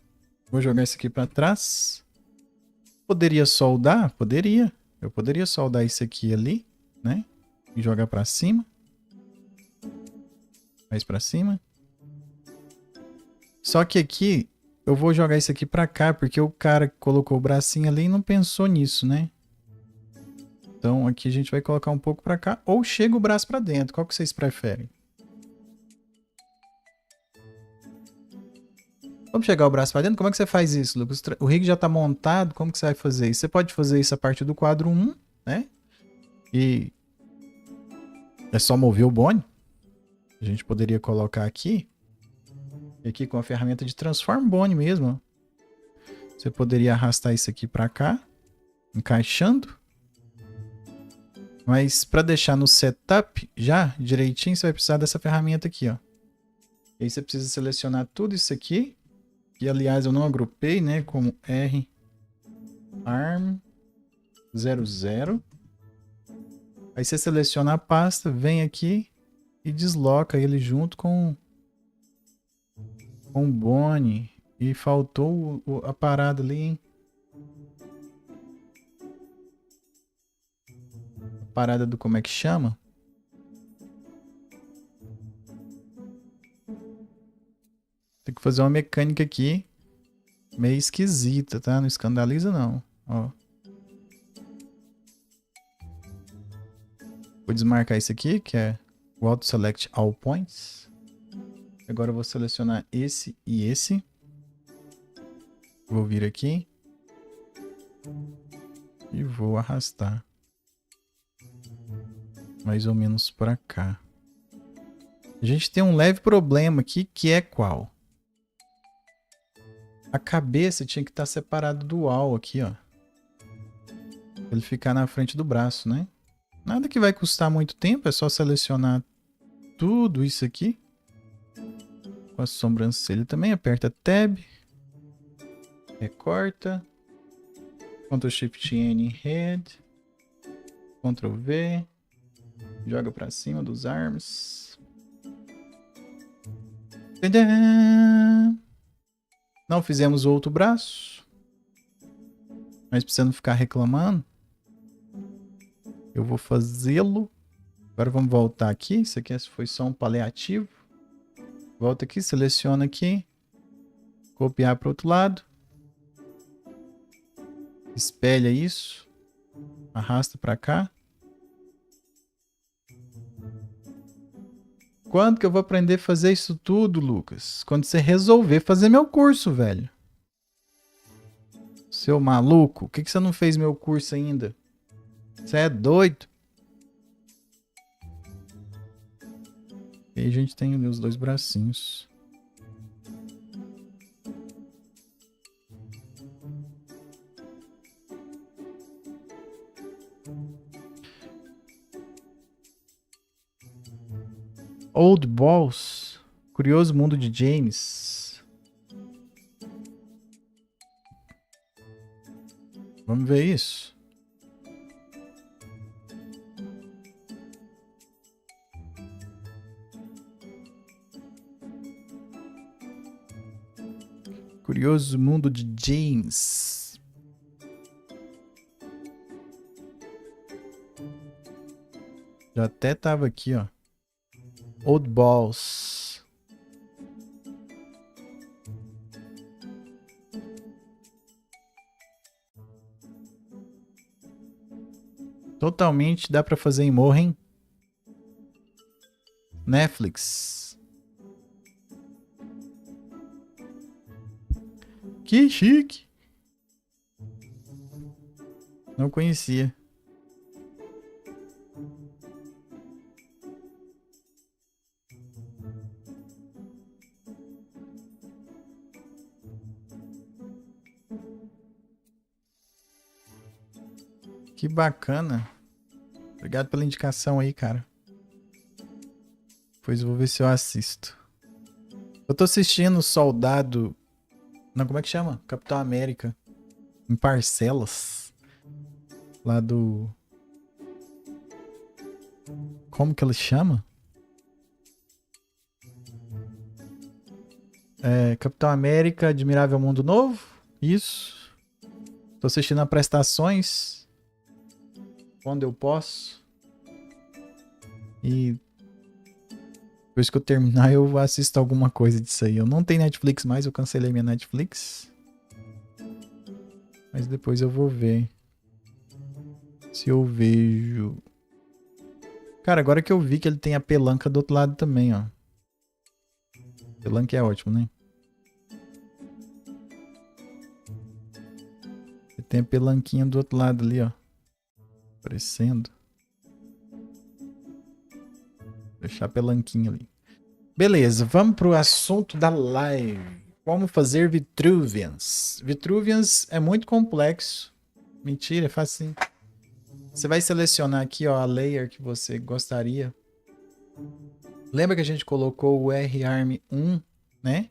Vou jogar isso aqui para trás. Poderia soldar? Poderia. Eu poderia soldar isso aqui ali, né? E jogar para cima. Mais para cima. Só que aqui eu vou jogar isso aqui para cá, porque o cara colocou o bracinho ali e não pensou nisso, né? Então aqui a gente vai colocar um pouco para cá. Ou chega o braço para dentro. Qual que vocês preferem? Vamos chegar o braço para dentro? Como é que você faz isso, Lucas? O rig já está montado. Como que você vai fazer isso? Você pode fazer isso a partir do quadro 1, né? E é só mover o bone. A gente poderia colocar aqui. E aqui com a ferramenta de Transform Bone mesmo. Você poderia arrastar isso aqui para cá. Encaixando. Mas para deixar no setup já direitinho, você vai precisar dessa ferramenta aqui, ó. E aí você precisa selecionar tudo isso aqui. Que aliás eu não agrupei, né? Como R ARM 00. Aí você seleciona a pasta, vem aqui e desloca ele junto com o Bone. E faltou a parada ali, hein? A parada do como é que chama? Tem que fazer uma mecânica aqui meio esquisita, tá? Não escandaliza não. Ó. Vou desmarcar isso aqui, que é o Auto Select All Points. Agora eu vou selecionar esse e esse. Vou vir aqui. E vou arrastar. Mais ou menos para cá. A gente tem um leve problema aqui, que é qual? A cabeça tinha que estar separada do all aqui, ó. Pra ele ficar na frente do braço, né? Nada que vai custar muito tempo, é só selecionar tudo isso aqui. Com a sobrancelha também, aperta Tab. Recorta. Ctrl Shift N Head. Ctrl V. Joga pra cima dos arms. Tadã! Não fizemos o outro braço. Mas precisando ficar reclamando, eu vou fazê-lo. Agora vamos voltar aqui. Isso aqui foi só um paliativo. Volta aqui, seleciona aqui. Copiar para o outro lado. Espelha isso. Arrasta para cá. Quando que eu vou aprender a fazer isso tudo, Lucas? Quando você resolver fazer meu curso, velho. Seu maluco, por que você não fez meu curso ainda? Você é doido? E aí a gente tem os dois bracinhos. Old Balls. Curioso Mundo de James. Vamos ver isso. Curioso Mundo de James. Já até tava aqui, ó. Old Balls. Totalmente dá pra fazer em morro, hein? Netflix. Que chique. Não conhecia. Que bacana. Obrigado pela indicação aí, cara. Pois eu vou ver se eu assisto. Eu tô assistindo Soldado... Não, como é que chama? Capitão América. Em parcelas. Lá do... Como que ele chama? Capitão América, Admirável Mundo Novo. Isso. Tô assistindo a Prestações. Quando eu posso. E... depois que eu terminar, eu assisto alguma coisa disso aí. Eu não tenho Netflix mais, eu cancelei minha Netflix. Mas depois eu vou ver. Se eu vejo... Cara, agora que eu vi que ele tem a pelanca do outro lado também, ó. Pelanca é ótimo, né? Ele tem a pelanquinha do outro lado ali, ó. Aparecendo. Vou deixar a pelanquinha ali. Beleza, vamos pro assunto da live. Como fazer Vitruvians. Vitruvians é muito complexo. Mentira, é facinho. Você vai selecionar aqui, ó, a layer que você gostaria. Lembra que a gente colocou o RARM 1, né?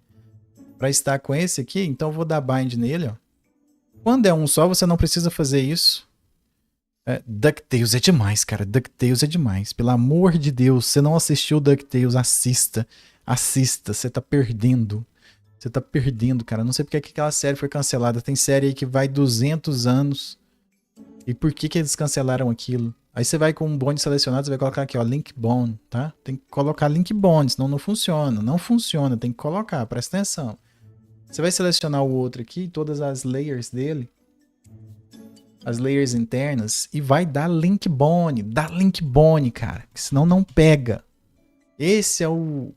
Para estar com esse aqui, então eu vou dar bind nele, ó. Quando é um só, você não precisa fazer isso. DuckTales é demais, cara. DuckTales é demais. Pelo amor de Deus, você não assistiu DuckTales, assista. Assista, você tá perdendo. Você tá perdendo, cara. Não sei porque que aquela série foi cancelada. Tem série aí que vai 200 anos. E por que eles cancelaram aquilo? Aí você vai com um bond selecionado, você vai colocar aqui, ó, link bond, tá? Tem que colocar link bond, senão não funciona. Não funciona, tem que colocar, presta atenção. Você vai selecionar o outro aqui, todas as layers dele. As layers internas. E vai dar link bond. Dá link bond, cara. Senão não pega. Esse é o...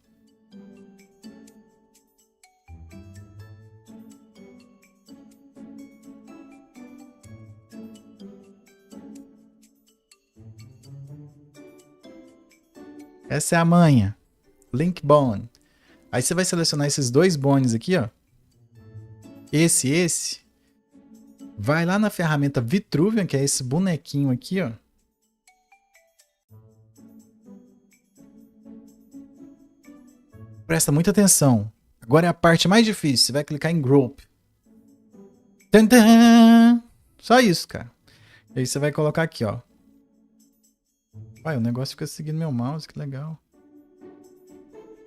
Essa é a manha. Link bond. Aí você vai selecionar esses dois bonds aqui, ó. Esse e esse. Vai lá na ferramenta Vitruvian, que é esse bonequinho aqui, ó. Presta muita atenção. Agora é a parte mais difícil. Você vai clicar em Group. Tantã! Só isso, cara. E aí você vai colocar aqui, ó. O negócio fica seguindo meu mouse, que legal.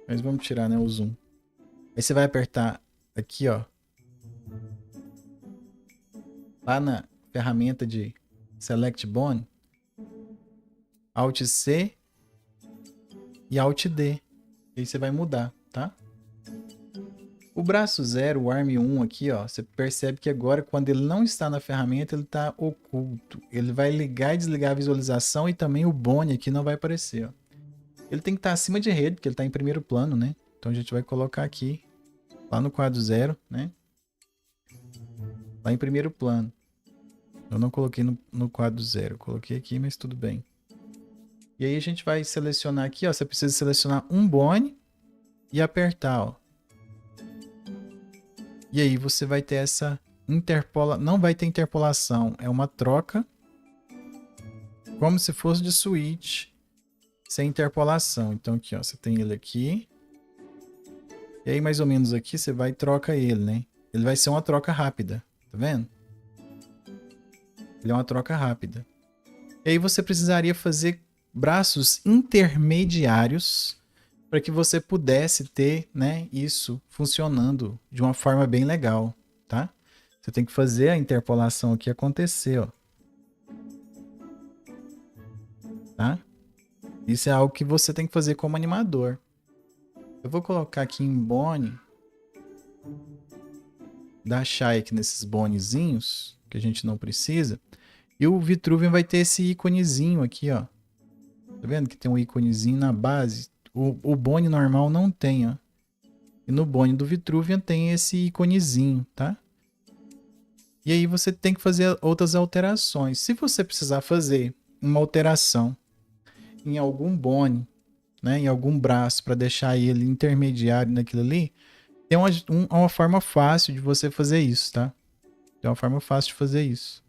Mas vamos tirar, né, o zoom. Aí você vai apertar aqui, ó. Lá na ferramenta de Select Bone. Alt C e Alt D. E aí você vai mudar, tá? O braço 0, o Arm 1 aqui, ó, você percebe que agora, quando ele não está na ferramenta, ele está oculto. Ele vai ligar e desligar a visualização e também o Bone aqui não vai aparecer, ó. Ele tem que estar acima de rede, porque ele está em primeiro plano, né? Então a gente vai colocar aqui, lá no quadro 0, né? Lá em primeiro plano. Eu não coloquei no quadro 0, coloquei aqui, mas tudo bem. E aí a gente vai selecionar aqui, ó, você precisa selecionar um Bone e apertar, ó. E aí você vai ter essa não vai ter interpolação, é uma troca como se fosse de switch sem interpolação. Então aqui, ó, você tem ele aqui. E aí mais ou menos aqui você vai e troca ele, né? Ele vai ser uma troca rápida, tá vendo? Ele é uma troca rápida. E aí você precisaria fazer braços intermediários para que você pudesse ter, né, isso funcionando de uma forma bem legal, tá? Você tem que fazer a interpolação aqui acontecer, ó. Tá? Isso é algo que você tem que fazer como animador. Eu vou colocar aqui em Bone, dar Shy aqui nesses bonezinhos, que a gente não precisa. E o Vitruvian vai ter esse íconezinho aqui, ó. Tá vendo que tem um íconezinho na base? O Bone normal não tem, ó. E no Bone do Vitruvian tem esse íconezinho, tá? E aí você tem que fazer outras alterações. Se você precisar fazer uma alteração em algum Bone, né, em algum braço, para deixar ele intermediário naquilo ali, tem uma forma fácil de você fazer isso, tá? Tem uma forma fácil de fazer isso.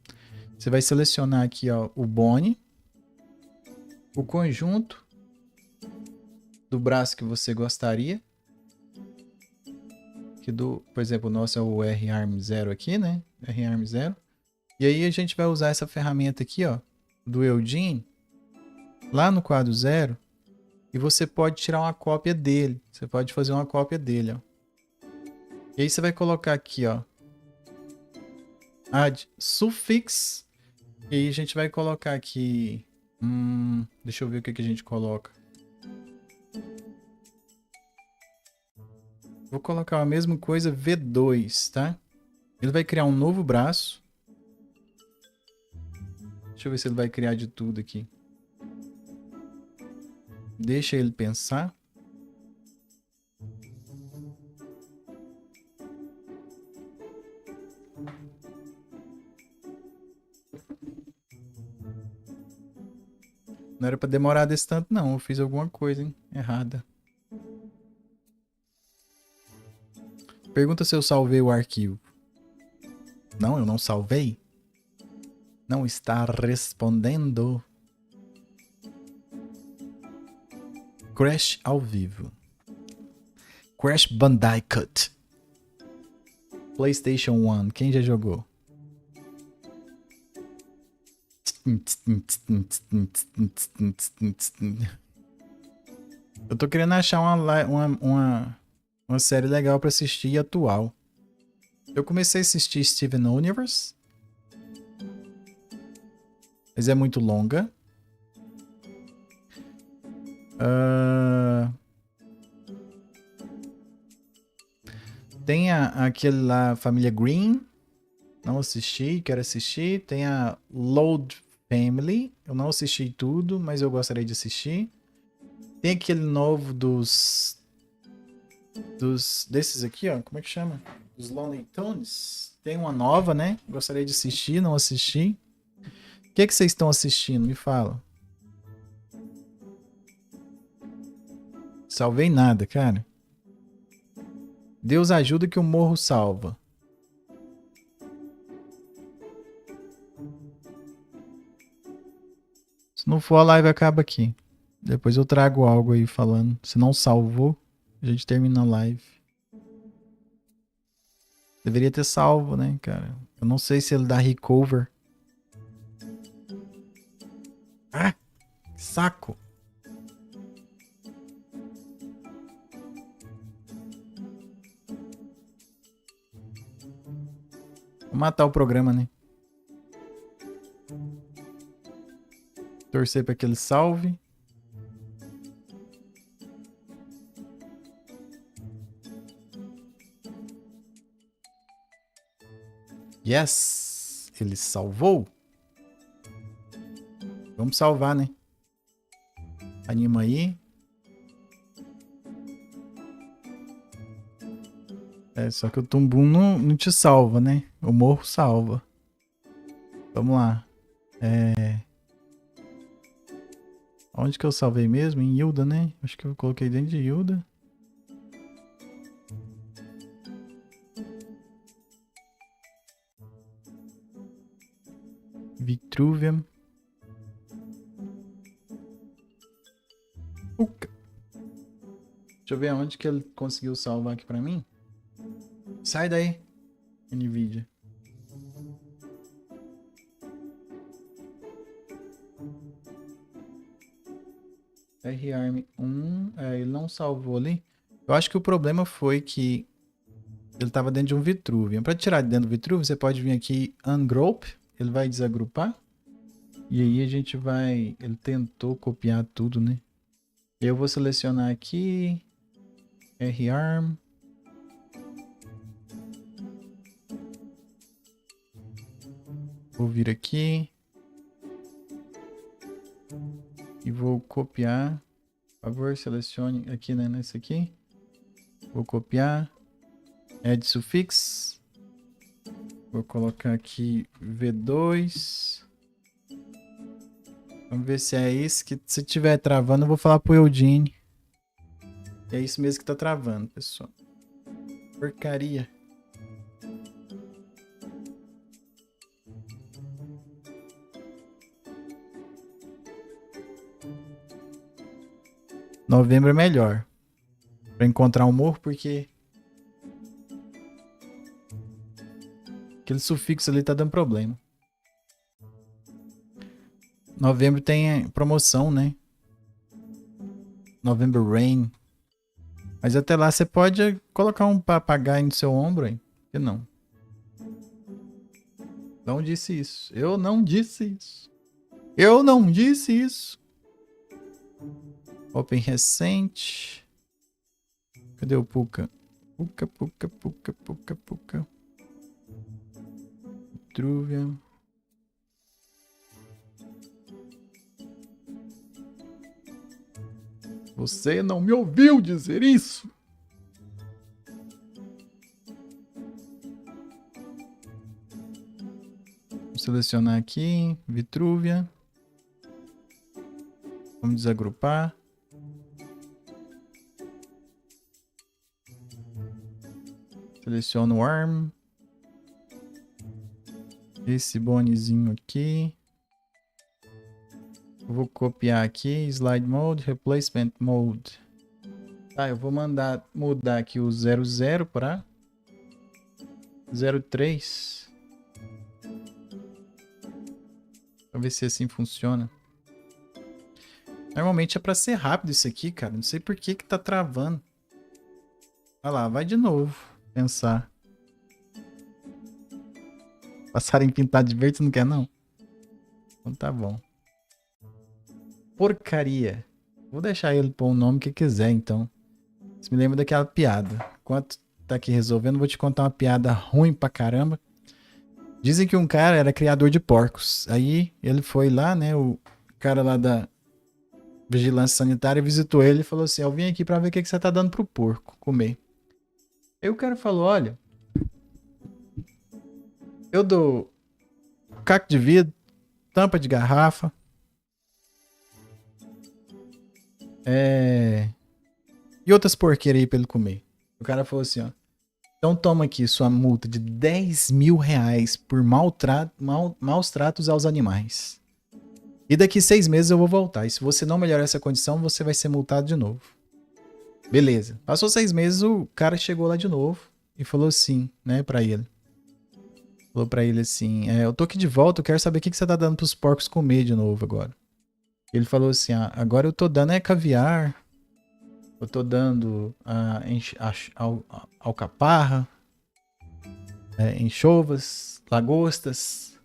Você vai selecionar aqui, ó, o Bone, o conjunto do braço que você gostaria. Que por exemplo, o nosso é o R-Arm0 aqui, né? R-Arm0. E aí a gente vai usar essa ferramenta aqui, ó, do Eugene, lá no quadro 0, e você pode tirar uma cópia dele. Você pode fazer uma cópia dele, ó. E aí você vai colocar aqui, ó, add suffix. E aí a gente vai colocar aqui, deixa eu ver o que a gente coloca. Vou colocar a mesma coisa V2, tá? Ele vai criar um novo braço. Deixa eu ver se ele vai criar de tudo aqui. Deixa ele pensar. Não era pra demorar desse tanto, não. Eu fiz alguma coisa, hein? Errada. Pergunta se eu salvei o arquivo. Não, eu não salvei. Não está respondendo. Crash ao vivo. Crash Bandicoot. PlayStation 1. Quem já jogou? Eu tô querendo achar uma série legal pra assistir atual. Eu comecei a assistir Steven Universe, mas é muito longa. Tem aquele lá, Família Green. Não assisti, quero assistir. Tem a Load Family. Eu não assisti tudo, mas eu gostaria de assistir. Tem aquele novo desses aqui, ó. Como é que chama? Os Lonely Tunes. Tem uma nova, né? Gostaria de assistir, não assisti. O que vocês estão assistindo? Me fala. Salvei nada, cara. Deus ajuda que o morro salva. Se não for, a live acaba aqui. Depois eu trago algo aí falando. Se não salvou, a gente termina a live. Deveria ter salvo, né, cara? Eu não sei se ele dá recover. Ah! Saco! Vou matar o programa, né? Torcer pra que ele salve. Yes! Ele salvou. Vamos salvar, né? Anima aí. É, só que o Tumbum não te salva, né? O morro salva. Vamos lá. Onde que eu salvei mesmo? Em Hilda, né? Acho que eu coloquei dentro de Hilda. Vitruvian. Deixa eu ver onde que ele conseguiu salvar aqui pra mim. Sai daí, NVIDIA. RARM 1. Ele não salvou ali. Eu acho que o problema foi que ele estava dentro de um Vitruvian. Para tirar de dentro do Vitruvian, você pode vir aqui Ungroup. Ele vai desagrupar. E aí a gente vai... Ele tentou copiar tudo, né? Eu vou selecionar aqui... RARM. Vou vir aqui. E vou copiar. Por favor, selecione aqui, né? Nesse aqui. Vou copiar. Add suffix. Vou colocar aqui V2. Vamos ver se é esse que... Se tiver travando, eu vou falar pro Eudine. É isso mesmo que tá travando, pessoal. Porcaria. Novembro é melhor. Pra encontrar um morro, porque... Aquele sufixo ali tá dando problema. Novembro tem promoção, né? November Rain. Mas até lá você pode colocar um papagaio no seu ombro, hein? Por que não? Não disse isso. Eu não disse isso. Eu não disse isso. Open recente. Cadê o Puka? Puka. Truvia. Você não me ouviu dizer isso? Vou selecionar aqui, Vitruvia. Vamos desagrupar. Seleciono o ARM. Esse bonezinho aqui. Vou copiar aqui, Slide Mode, Replacement Mode. Tá, eu vou mandar mudar aqui o 00 para 03. Pra ver se assim funciona. Normalmente é pra ser rápido isso aqui, cara. Não sei por que que tá travando. Olha lá, vai de novo. Pensar. Passarinho pintado de verde, você não quer não? Então tá bom. Porcaria. Vou deixar ele pôr o nome que quiser, então. Isso me lembra daquela piada. Enquanto tá aqui resolvendo, vou te contar uma piada ruim pra caramba. Dizem que um cara era criador de porcos. Aí ele foi lá, né? O cara lá da vigilância sanitária visitou ele e falou assim: eu vim aqui pra ver o que você tá dando pro porco comer. Aí o cara falou: olha, eu dou caco de vidro, tampa de garrafa, e outras porqueiras aí pra ele comer. O cara falou assim, ó: então toma aqui sua multa de 10 mil reais por maus tratos aos animais. E daqui 6 meses eu vou voltar. E se você não melhorar essa condição, você vai ser multado de novo. Beleza. Passou 6 meses, o cara chegou lá de novo e falou assim, né, pra ele. Falou pra ele assim: eu tô aqui de volta, eu quero saber o que você tá dando pros porcos comer de novo agora. Ele falou assim: agora eu tô dando caviar, eu tô dando alcaparra, anchovas, lagostas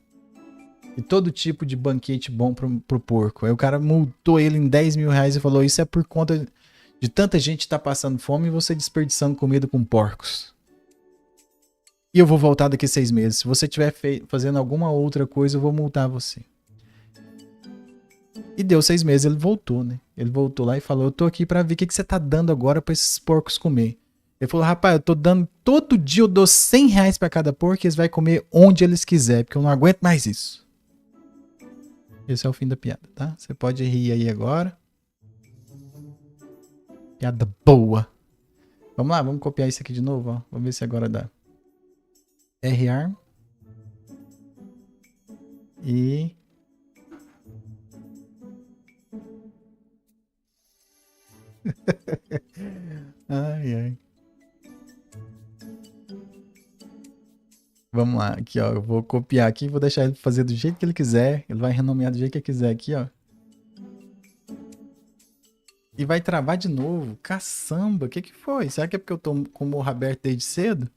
e todo tipo de banquete bom pro porco. Aí o cara multou ele em 10 mil reais e falou: isso é por conta de tanta gente tá passando fome e você desperdiçando comida com porcos. E eu vou voltar daqui 6 meses. Se você estiver fazendo alguma outra coisa, eu vou multar você. E deu 6 meses, ele voltou, né? Ele voltou lá e falou: eu tô aqui pra ver o que você tá dando agora pra esses porcos comer. Ele falou: rapaz, eu tô dando, todo dia eu dou 100 reais pra cada porco e eles vão comer onde eles quiserem, porque eu não aguento mais isso. Esse é o fim da piada, tá? Você pode rir aí agora. Piada boa. Vamos lá, vamos copiar isso aqui de novo, ó. Vamos ver se agora dá. RAR. E... ai, ai. Vamos lá, aqui ó, eu vou copiar aqui, vou deixar ele fazer do jeito que ele quiser, ele vai renomear do jeito que ele quiser aqui, ó. E vai travar de novo, caçamba, o que foi? Será que é porque eu tô com o morro aberto desde cedo?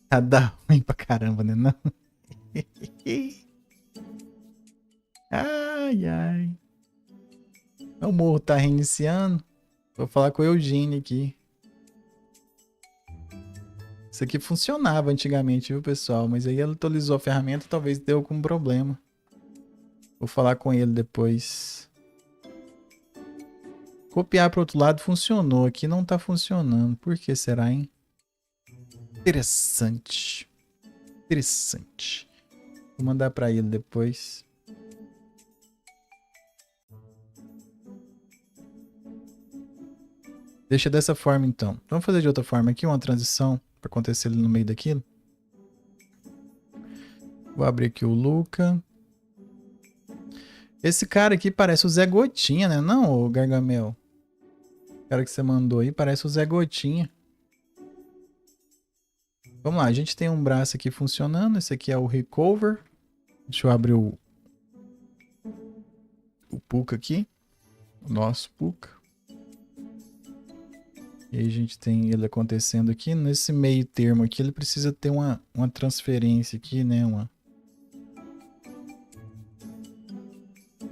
Tá dá ruim pra caramba, né não? Ai, ai. O morro tá reiniciando, vou falar com o Eugênio aqui. Isso aqui funcionava antigamente, viu, pessoal? Mas aí ele atualizou a ferramenta e talvez deu algum problema. Vou falar com ele depois. Copiar para outro lado funcionou. Aqui não tá funcionando. Por que será, hein? Interessante. Interessante. Vou mandar para ele depois. Deixa dessa forma, então. Vamos fazer de outra forma aqui, uma transição para acontecer ali no meio daquilo. Vou abrir aqui o Luca. Esse cara aqui parece o Zé Gotinha, né? Não, o Gargamel. O cara que você mandou aí parece o Zé Gotinha. Vamos lá, a gente tem um braço aqui funcionando. Esse aqui é o Recover. Deixa eu abrir o Puka aqui. O nosso Puka. E aí a gente tem ele acontecendo aqui. Nesse meio termo aqui, ele precisa ter uma transferência aqui, né?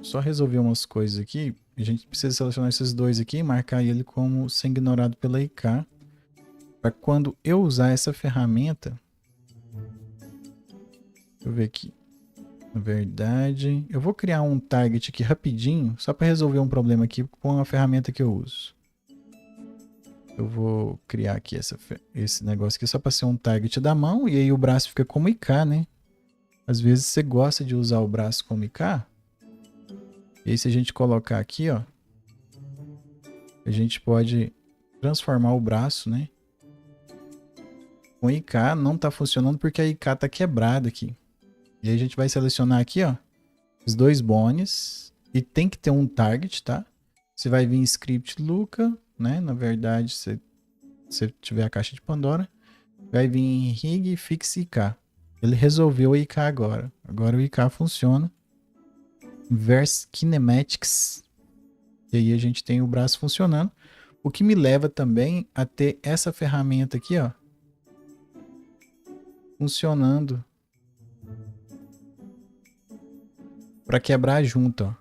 Só resolver umas coisas aqui. A gente precisa selecionar esses dois aqui e marcar ele como ser ignorado pela IK. Para quando eu usar essa ferramenta... Deixa eu ver aqui. Na verdade, eu vou criar um target aqui rapidinho, só para resolver um problema aqui com a ferramenta que eu uso. Eu vou criar aqui esse negócio aqui só para ser um target da mão, e aí o braço fica como IK, né? Às vezes você gosta de usar o braço como IK. E aí se a gente colocar aqui, ó, a gente pode transformar o braço, né? Com IK não tá funcionando porque a IK tá quebrada aqui. E aí a gente vai selecionar aqui, ó, os dois bones. E tem que ter um target, tá? Você vai vir em script Luca, né? Na verdade, se você tiver a caixa de Pandora, vai vir em rig fix IK. Ele resolveu o IK agora. Agora o IK funciona. Inverse Kinematics. E aí a gente tem o braço funcionando. O que me leva também a ter essa ferramenta aqui, ó, funcionando para quebrar a junta, ó.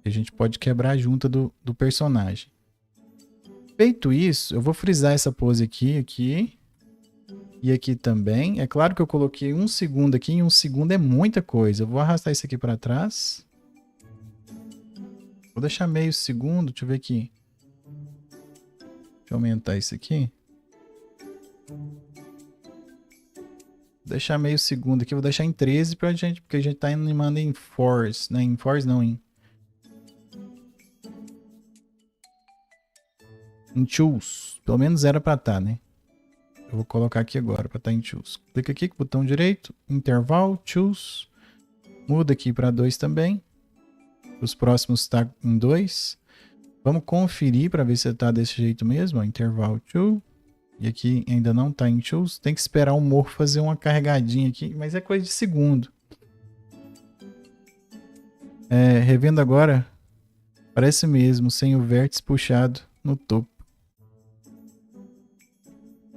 A gente pode quebrar a junta do personagem. Feito isso, eu vou frisar essa pose aqui e aqui também. É claro que eu coloquei 1 segundo aqui e 1 segundo é muita coisa. Eu vou arrastar isso aqui para trás. Vou deixar meio segundo, deixa eu ver aqui. Deixa eu aumentar isso aqui. Vou deixar meio segundo aqui, vou deixar em 13 pra gente, porque a gente tá animando em force, né? Em force não, em choose. Pelo menos era pra estar, né? Eu vou colocar aqui agora pra estar em choose. Clica aqui com o botão direito, intervalo, choose. Muda aqui pra 2 também. Os próximos tá em 2. Vamos conferir pra ver se tá desse jeito mesmo, ó. Intervalo 2. E aqui ainda não tá em choose. Tem que esperar o morro fazer uma carregadinha aqui, mas é coisa de segundo. Revendo agora, parece mesmo, sem o vértice puxado no topo.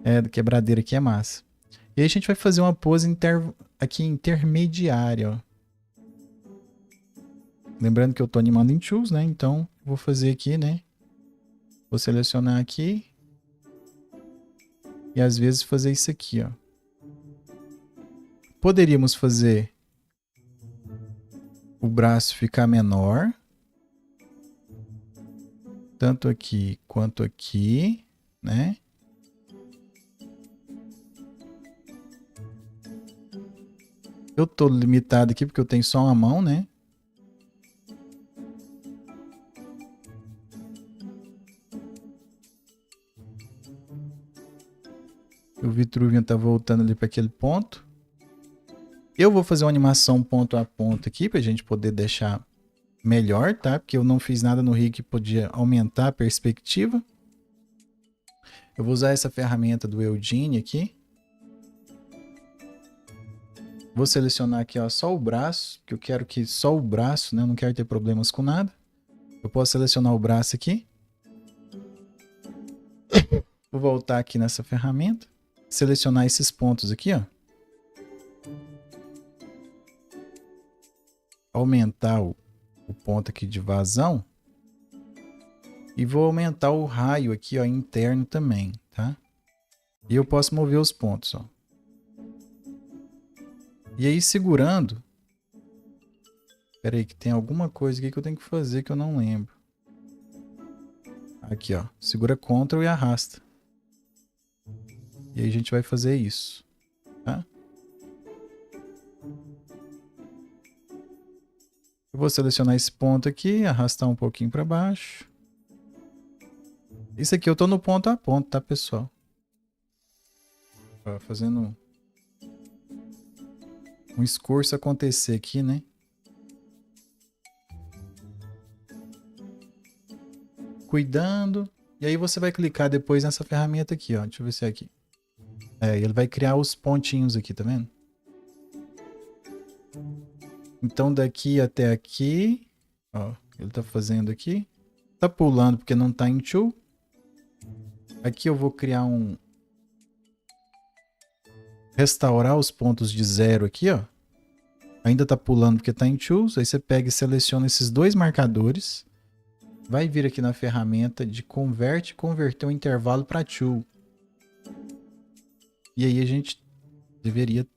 É, quebradeira aqui é massa. E aí a gente vai fazer uma pose aqui intermediária, ó. Lembrando que eu tô animando em Choose, né? Então, vou fazer aqui, né? Vou selecionar aqui. E às vezes fazer isso aqui, ó. Poderíamos fazer o braço ficar menor. Tanto aqui quanto aqui, né? Eu tô limitado aqui porque eu tenho só uma mão, né? O Vitruvian tá voltando ali para aquele ponto. Eu vou fazer uma animação ponto a ponto aqui pra gente poder deixar melhor, tá? Porque eu não fiz nada no rig que podia aumentar a perspectiva. Eu vou usar essa ferramenta do Eugene aqui. Vou selecionar aqui, ó, só o braço, que eu quero que só o braço, né? Eu não quero ter problemas com nada. Eu posso selecionar o braço aqui. Vou voltar aqui nessa ferramenta. Selecionar esses pontos aqui, ó. Aumentar o ponto aqui de vazão. E vou aumentar o raio aqui, ó, interno também, tá? E eu posso mover os pontos, ó. E aí, segurando... Espera aí, que tem alguma coisa aqui que eu tenho que fazer que eu não lembro. Aqui, ó. Segura Ctrl e arrasta. E aí a gente vai fazer isso, tá? Eu vou selecionar esse ponto aqui, arrastar um pouquinho para baixo. Isso aqui eu tô no ponto a ponto, tá, pessoal? Ó, fazendo um esforço acontecer aqui, né? Cuidando. E aí você vai clicar depois nessa ferramenta aqui, ó. Deixa eu ver se é aqui. É, ele vai criar os pontinhos aqui, tá vendo? Então daqui até aqui, ó, ele tá fazendo aqui. Tá pulando porque não tá em Tool. Aqui eu vou criar um... Restaurar os pontos de zero aqui, ó. Ainda tá pulando porque tá em Tools. Aí você pega e seleciona esses dois marcadores. Vai vir aqui na ferramenta de converter o intervalo para Tool. E aí a gente deveria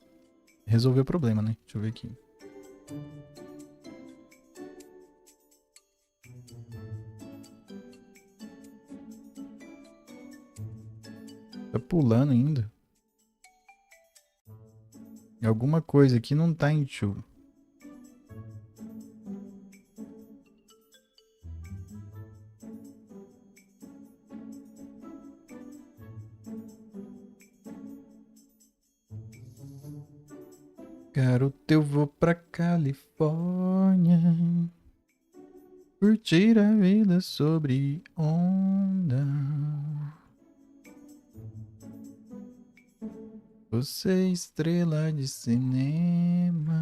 resolver o problema, né? Deixa eu ver aqui. Tá pulando ainda. Alguma coisa aqui não tá em Tool. Garoto, eu vou pra Califórnia curtir a vida sobre onda. Você estrela de cinema.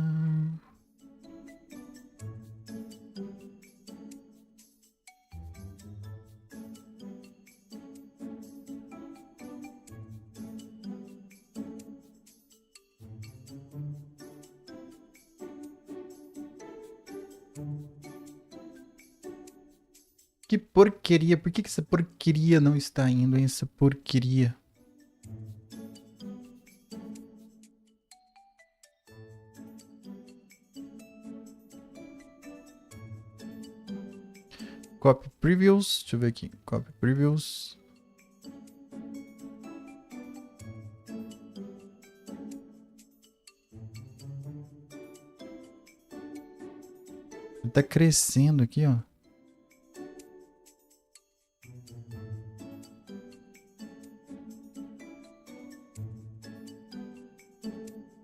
Que porqueria. Por que essa porqueria não está indo, hein? Essa porqueria. Copy Previews. Deixa eu ver aqui. Copy Previews. Ele tá crescendo aqui, ó.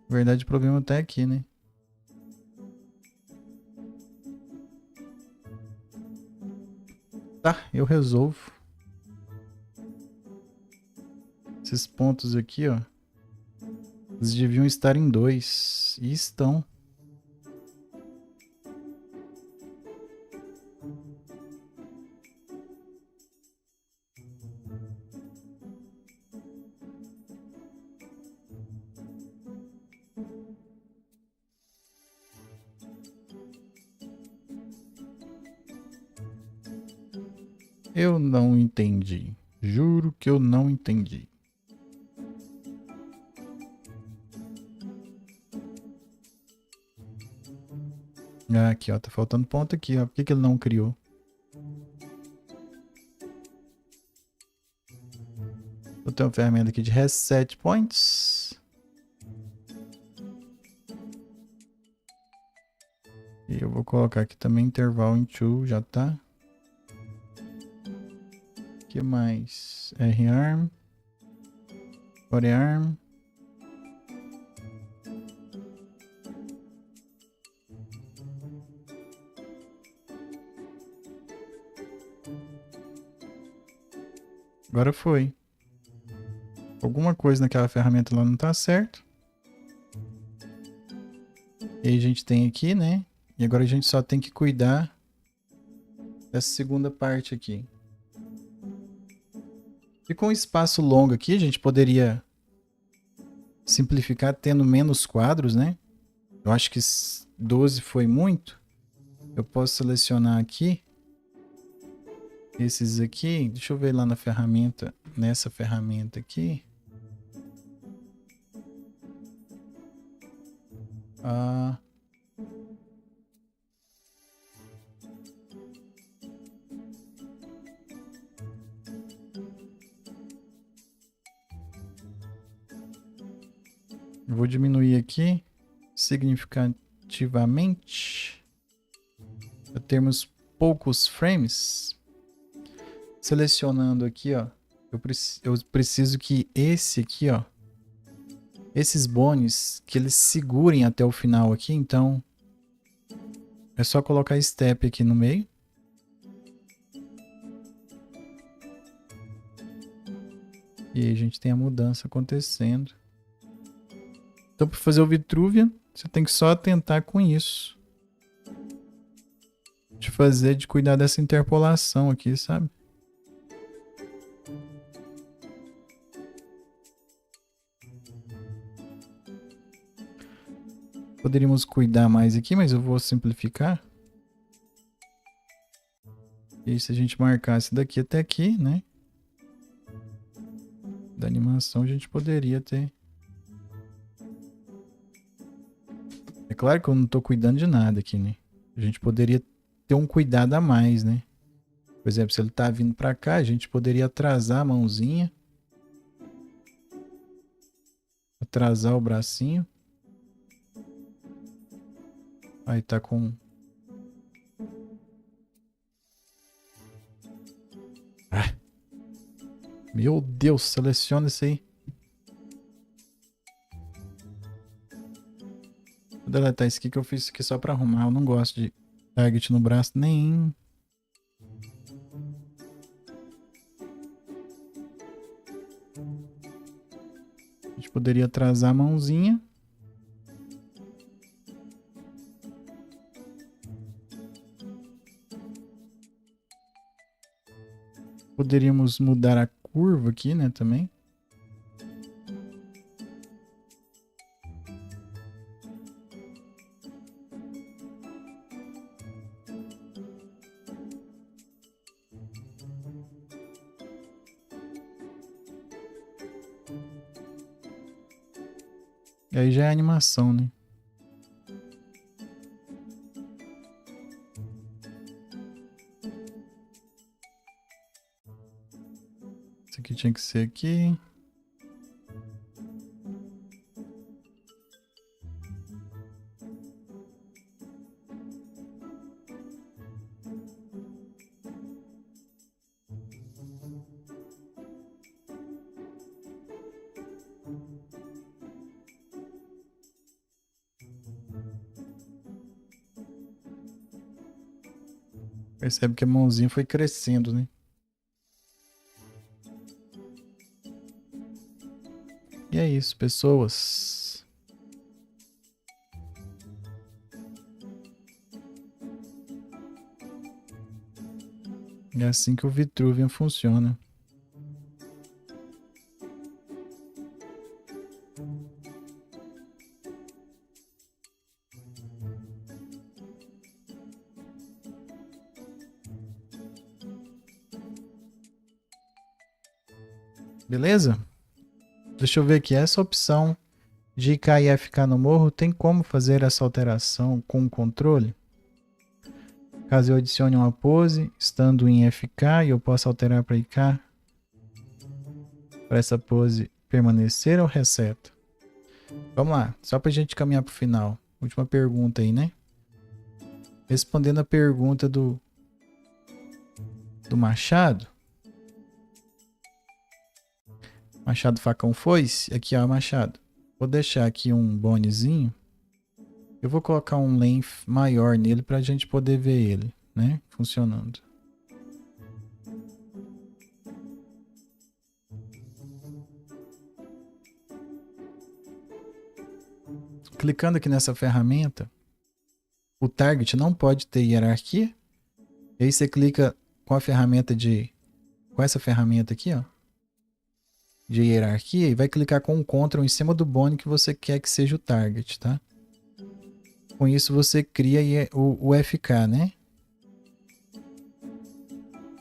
Na verdade, o problema tá aqui, né? Tá, eu resolvo. Esses pontos aqui, ó. Eles deviam estar em 2. E estão. Eu não entendi. Juro que eu não entendi. Ah, aqui, ó. Tá faltando ponto aqui, ó. Por que ele não criou? Eu tenho uma ferramenta aqui de reset points. E eu vou colocar aqui também intervalo em 2, já tá. O que mais? R-arm. Body-arm. Agora foi. Alguma coisa naquela ferramenta lá não tá certo. E aí a gente tem aqui, né? E agora a gente só tem que cuidar dessa segunda parte aqui. E com um espaço longo aqui, a gente poderia simplificar tendo menos quadros, né? Eu acho que 12 foi muito. Eu posso selecionar aqui esses aqui. Deixa eu ver lá na ferramenta, nessa ferramenta aqui. Eu vou diminuir aqui significativamente para termos poucos frames. Selecionando aqui, ó, eu preciso que esse aqui, ó, esses bones, que eles segurem até o final aqui, então é só colocar step aqui no meio. E aí a gente tem a mudança acontecendo. Então, para fazer o Vitruvian, você tem que só tentar com isso. De cuidar dessa interpolação aqui, sabe? Poderíamos cuidar mais aqui, mas eu vou simplificar. E aí, se a gente marcasse daqui até aqui, né? Da animação, a gente poderia ter. É claro que eu não tô cuidando de nada aqui, né? A gente poderia ter um cuidado a mais, né? Por exemplo, se ele tá vindo pra cá, a gente poderia atrasar a mãozinha. Atrasar o bracinho. Aí tá com... Ah. Meu Deus, seleciona isso aí. Vou deletar isso aqui que eu fiz isso aqui só pra arrumar. Eu não gosto de target no braço nem... A gente poderia atrasar a mãozinha. Poderíamos mudar a curva aqui, né, também. E aí já é animação, né? Isso aqui tinha que ser aqui. Percebe que a mãozinha foi crescendo, né? E é isso, pessoas. É assim que o Vitruvian funciona. Beleza? Deixa eu ver aqui. Essa opção de IK e FK no morro, tem como fazer essa alteração com o controle? Caso eu adicione uma pose, estando em FK, e eu possa alterar para IK, para essa pose permanecer ou reseta? Vamos lá, só para a gente caminhar para o final. Última pergunta aí, né? Respondendo a pergunta do Machado. Machado Facão Foice. Aqui, ó, Machado. Vou deixar aqui um bonezinho. Eu vou colocar um length maior nele para a gente poder ver ele, né? Funcionando. Clicando aqui nessa ferramenta, o target não pode ter hierarquia. E aí você clica com a ferramenta com essa ferramenta aqui, ó, de hierarquia, e vai clicar com o Ctrl em cima do bone que você quer que seja o target, tá? Com isso você cria o FK, né?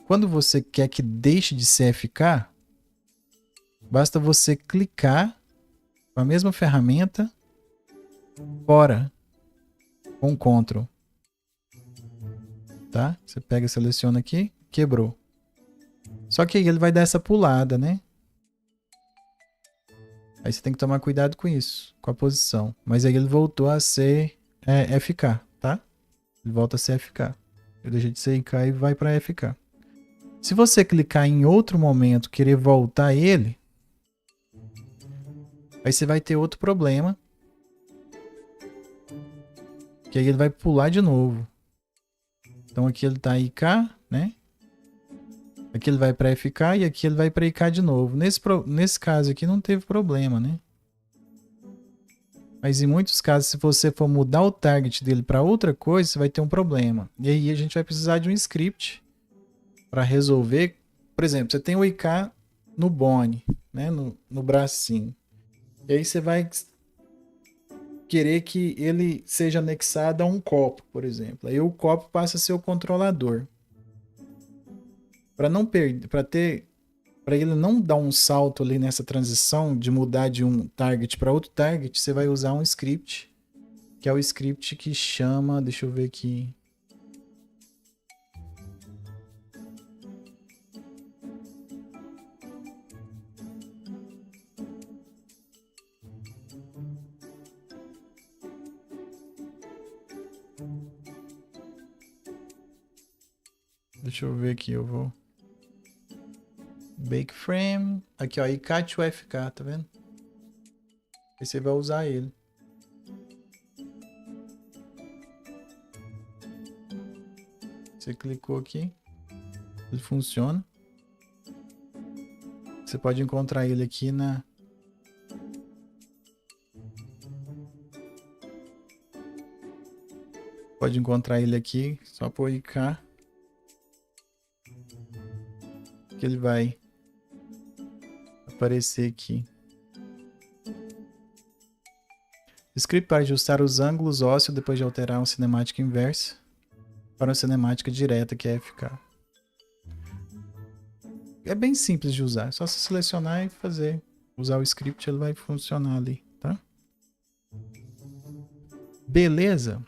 Quando você quer que deixe de ser FK, basta você clicar com a mesma ferramenta fora com o Ctrl. Tá? Você pega e seleciona aqui, quebrou. Só que aí ele vai dar essa pulada, né? Aí você tem que tomar cuidado com isso, com a posição. Mas aí ele voltou a ser FK, tá? Ele volta a ser FK. Ele deixa de ser IK e vai para FK. Se você clicar em outro momento, querer voltar ele, aí você vai ter outro problema. Que aí ele vai pular de novo. Então aqui ele tá IK, né? Aqui ele vai para FK e aqui ele vai para IK de novo. Nesse caso aqui não teve problema, né? Mas em muitos casos, se você for mudar o target dele para outra coisa, você vai ter um problema. E aí a gente vai precisar de um script para resolver. Por exemplo, você tem o IK no bone, né? No bracinho. E aí você vai querer que ele seja anexado a um copo, por exemplo. Aí o copo passa a ser o controlador. Para não perder, para ele não dar um salto ali nessa transição de mudar de um target para outro target, você vai usar um script, que é o script que chama, deixa eu ver aqui. Deixa eu ver aqui, eu vou Bake Frame, aqui ó, IK to FK, tá vendo? Aí você vai usar ele. Você clicou aqui, ele funciona. Você pode encontrar ele aqui na... Pode encontrar ele aqui, só por IK. Que ele vai aparecer aqui. Script para ajustar os ângulos ósseos depois de alterar uma cinemática inversa para uma cinemática direta, que é FK. É bem simples de usar, é só se selecionar e fazer. Usar o script, ele vai funcionar ali, tá? Beleza?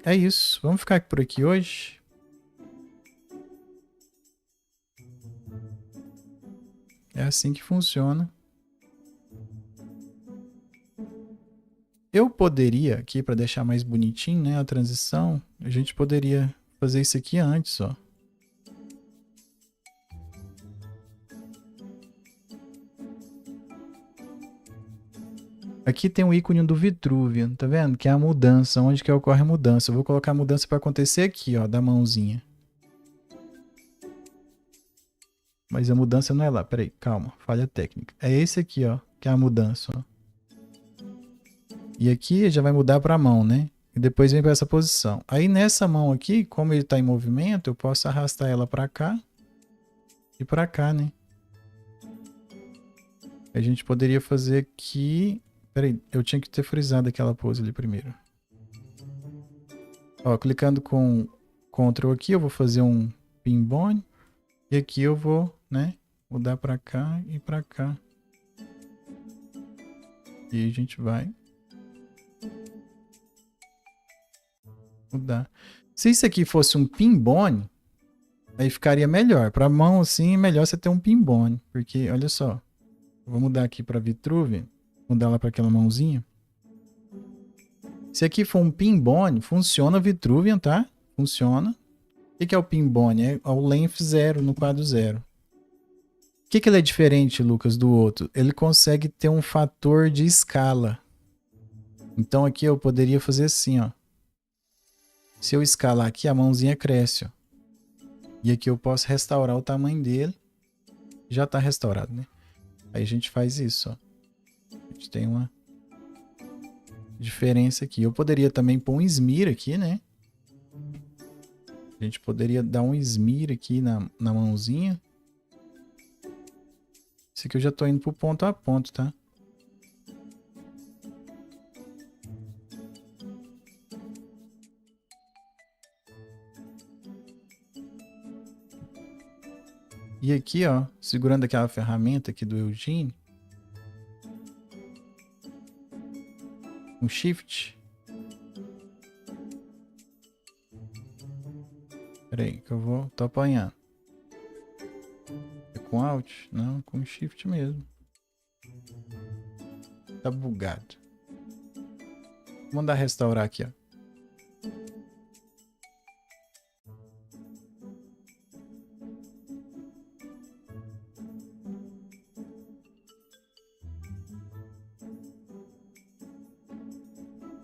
É isso. Vamos ficar por aqui hoje. É assim que funciona. Eu poderia, aqui para deixar mais bonitinho, né, a transição, a gente poderia fazer isso aqui antes, ó. Aqui tem o ícone do Vitruvian, tá vendo? Que é a mudança, onde que ocorre a mudança. Eu vou colocar a mudança para acontecer aqui, ó, da mãozinha. Mas a mudança não é lá, peraí, calma, falha técnica. É esse aqui, ó, que é a mudança, ó. E aqui já vai mudar para a mão, né? E depois vem para essa posição. Aí nessa mão aqui, como ele está em movimento, eu posso arrastar ela para cá e para cá, né? A gente poderia fazer aqui... Peraí, eu tinha que ter frisado aquela pose ali primeiro. Ó, clicando com Ctrl aqui, eu vou fazer um pin bone. E aqui eu vou, né, mudar pra cá e pra cá. E a gente vai mudar. Se isso aqui fosse um pinbone, aí ficaria melhor. Pra mão assim, é melhor você ter um pinbone. Porque, olha só. Vou mudar aqui pra Vitruvian. Mudar lá pra aquela mãozinha. Se aqui for um pinbone, funciona Vitruvian, tá? Funciona. O que é o pinbone? É o length 0 no quadro 0. O que ele é diferente, Lucas, do outro? Ele consegue ter um fator de escala. Então aqui eu poderia fazer assim, ó. Se eu escalar aqui, a mãozinha cresce, ó. E aqui eu posso restaurar o tamanho dele. Já está restaurado, né? Aí a gente faz isso, ó. A gente tem uma diferença aqui. Eu poderia também pôr um smear aqui, né? A gente poderia dar um smear aqui na mãozinha. Esse aqui eu já tô indo pro ponto a ponto, tá? E aqui, ó, segurando aquela ferramenta aqui do Eugene, um Shift. Pera aí, que eu vou... Tô apanhando. É com Alt? Não, com Shift mesmo. Tá bugado. Vou mandar restaurar aqui, ó.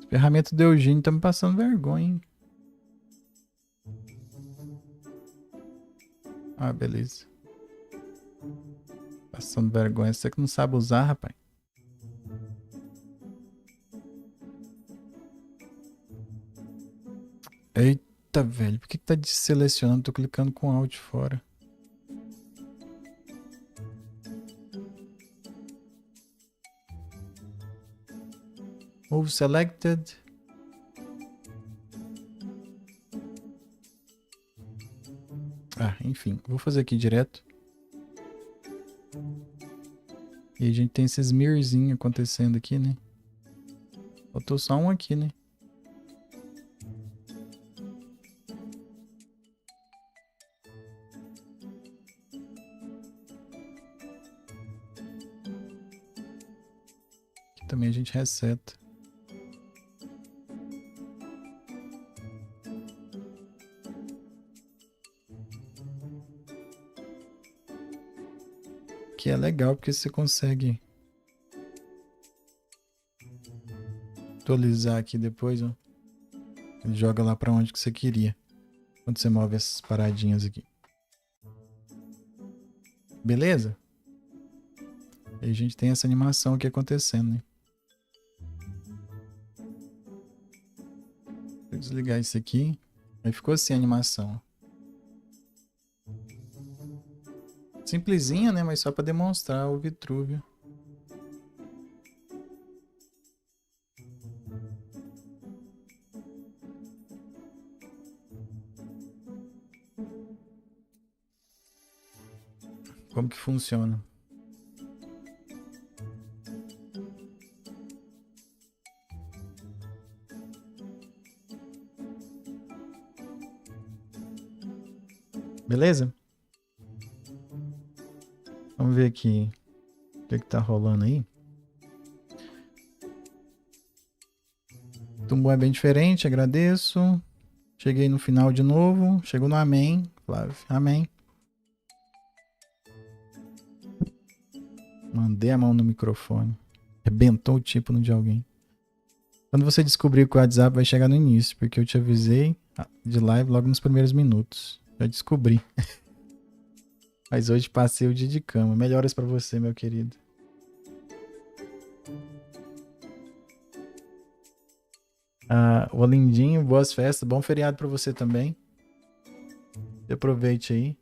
Ferramenta do Eugênio tá me passando vergonha, hein? Ah, beleza. Passando vergonha. Você que não sabe usar, rapaz. Eita, velho. Por que tá desselecionando? Tô clicando com Alt fora. Move selected. Ah, enfim. Vou fazer aqui direto. E a gente tem esses mirrorzinhos acontecendo aqui, né? Faltou só um aqui, né? Aqui também a gente reseta. Que é legal porque você consegue atualizar aqui depois, ó. Ele joga lá pra onde que você queria. Quando você move essas paradinhas aqui. Beleza? E a gente tem essa animação aqui acontecendo, né? Vou desligar isso aqui. Aí ficou assim a animação. Simplesinha, né? Mas só pra demonstrar o Vitruvio. Como que funciona? Beleza? Vamos ver aqui o que tá rolando aí. Tumbum é bem diferente, agradeço. Cheguei no final de novo. Chegou no amém, Flávio. Amém. Mandei a mão no microfone. Arrebentou o tímpano de alguém. Quando você descobrir que o WhatsApp vai chegar no início, porque eu te avisei de live logo nos primeiros minutos. Já descobri. Mas hoje passei o dia de cama. Melhoras pra você, meu querido. O Lindinho, boas festas. Bom feriado pra você também. Aproveite aí.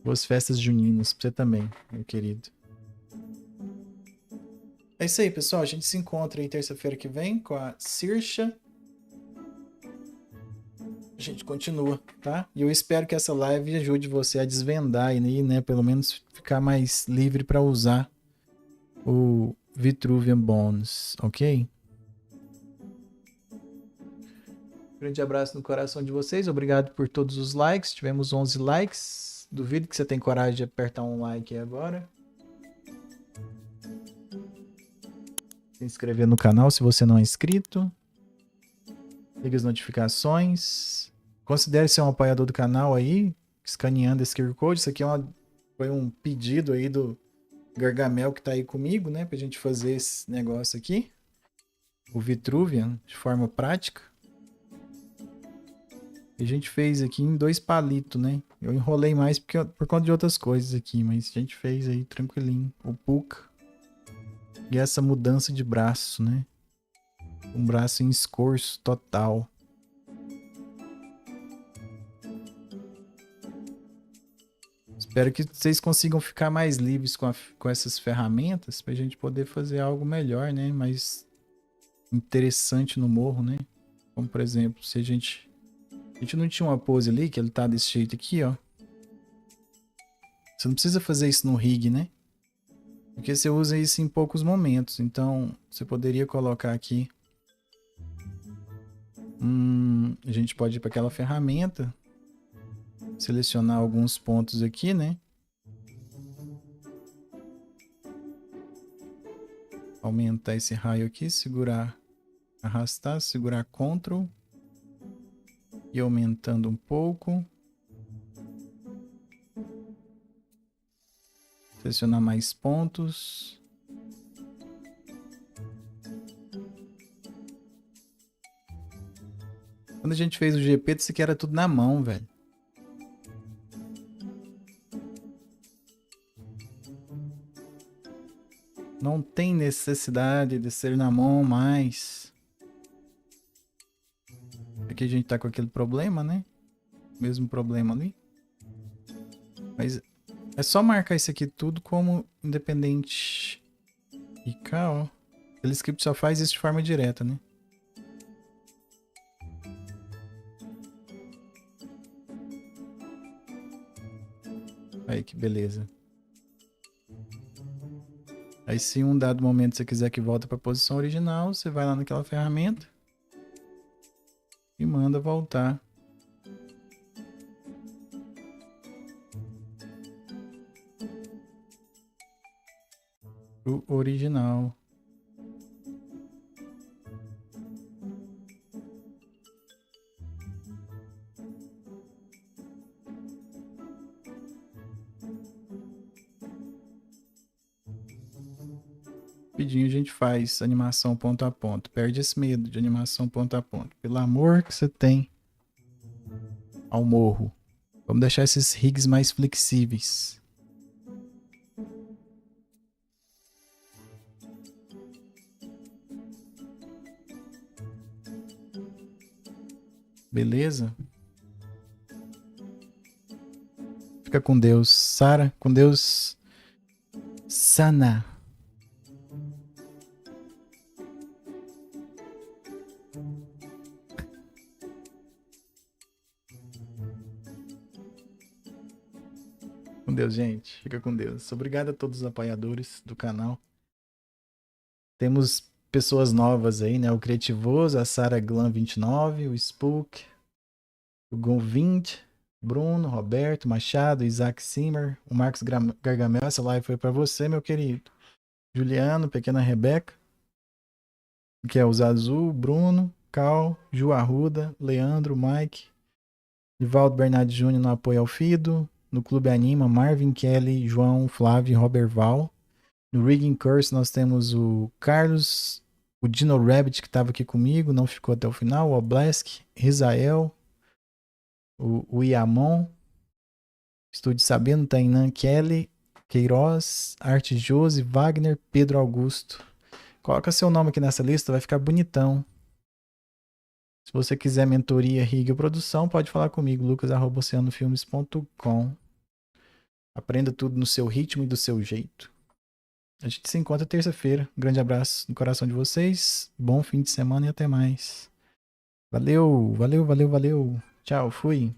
Boas festas juninas pra você também, meu querido. É isso aí, pessoal. A gente se encontra aí terça-feira que vem com a Sirsha. gente continua, tá? E eu espero que essa live ajude você a desvendar aí, né? Pelo menos ficar mais livre para usar o Vitruvian Bones, ok? Grande abraço no coração de vocês. Obrigado por todos os likes. Tivemos 11 likes. Duvido que você tenha coragem de apertar um like agora. Se inscrever no canal se você não é inscrito. Ligue as notificações. Considere ser um apoiador do canal aí, escaneando esse QR Code. Isso aqui foi um pedido aí do Gargamel que tá aí comigo, né? Pra gente fazer esse negócio aqui. O Vitruvian, de forma prática. E a gente fez aqui em 2 palitos, né? Eu enrolei mais por conta de outras coisas aqui, mas a gente fez aí tranquilinho. O Puka. E essa mudança de braço, né? Um braço em escorço total. Espero que vocês consigam ficar mais livres com essas ferramentas pra gente poder fazer algo melhor, né? Mais interessante no morro, né? Como, por exemplo, se a gente não tinha uma pose ali, que ele tá desse jeito aqui, ó. Você não precisa fazer isso no rig, né? Porque você usa isso em poucos momentos. Então, você poderia colocar aqui. A gente pode ir para aquela ferramenta. Selecionar alguns pontos aqui, né? Aumentar esse raio aqui, segurar, arrastar, segurar Ctrl. E aumentando um pouco. Selecionar mais pontos. Quando a gente fez o GP, isso aqui era tudo na mão, velho. Não tem necessidade de ser na mão mais. Aqui a gente tá com aquele problema, né? Mesmo problema ali. Mas é só marcar isso aqui tudo como independente. E cá, ó. Aquele script só faz isso de forma direta, né? Aí que beleza. Aí se em um dado momento você quiser que volte para a posição original, você vai lá naquela ferramenta e manda voltar. O original. Rapidinho a gente faz animação ponto a ponto. Perde esse medo de animação ponto a ponto. Pelo amor que você tem ao morro. Vamos deixar esses rigs mais flexíveis. Beleza? Fica com Deus. Sara, com Deus. Sana. Com Deus, gente. Fica com Deus. Obrigado a todos os apoiadores do canal. Temos pessoas novas aí, né? O Criativoso, a Sara Glam 29, o Spook, o Gon20, Bruno, Roberto, Machado, Isaac Simmer, o Marcos Gargamel. Essa live foi para você, meu querido. Juliano, Pequena Rebeca, que é o Zazu, Bruno, Cal, Ju Arruda, Leandro, Mike, Ivaldo Bernardi Júnior no apoio ao Fido, no Clube Anima, Marvin Kelly, João, Flávio e Robert Val. No Rigging Curse nós temos o Carlos, o Dino Rabbit que estava aqui comigo, não ficou até o final, o Oblesk, Rizael, o Iamon, Estúdio Sabino, Tainan Kelly, Queiroz, Arte Josi, Wagner, Pedro Augusto. Coloca seu nome aqui nessa lista, vai ficar bonitão. Se você quiser mentoria, rig ou produção, pode falar comigo, lucas@oceanofilmes.com. Aprenda tudo no seu ritmo e do seu jeito. A gente se encontra terça-feira. Um grande abraço no coração de vocês. Bom fim de semana e até mais. Valeu, valeu, valeu, valeu. Tchau, fui.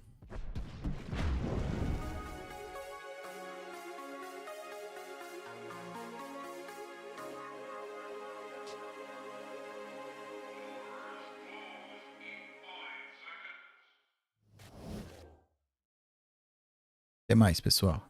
Até mais, pessoal.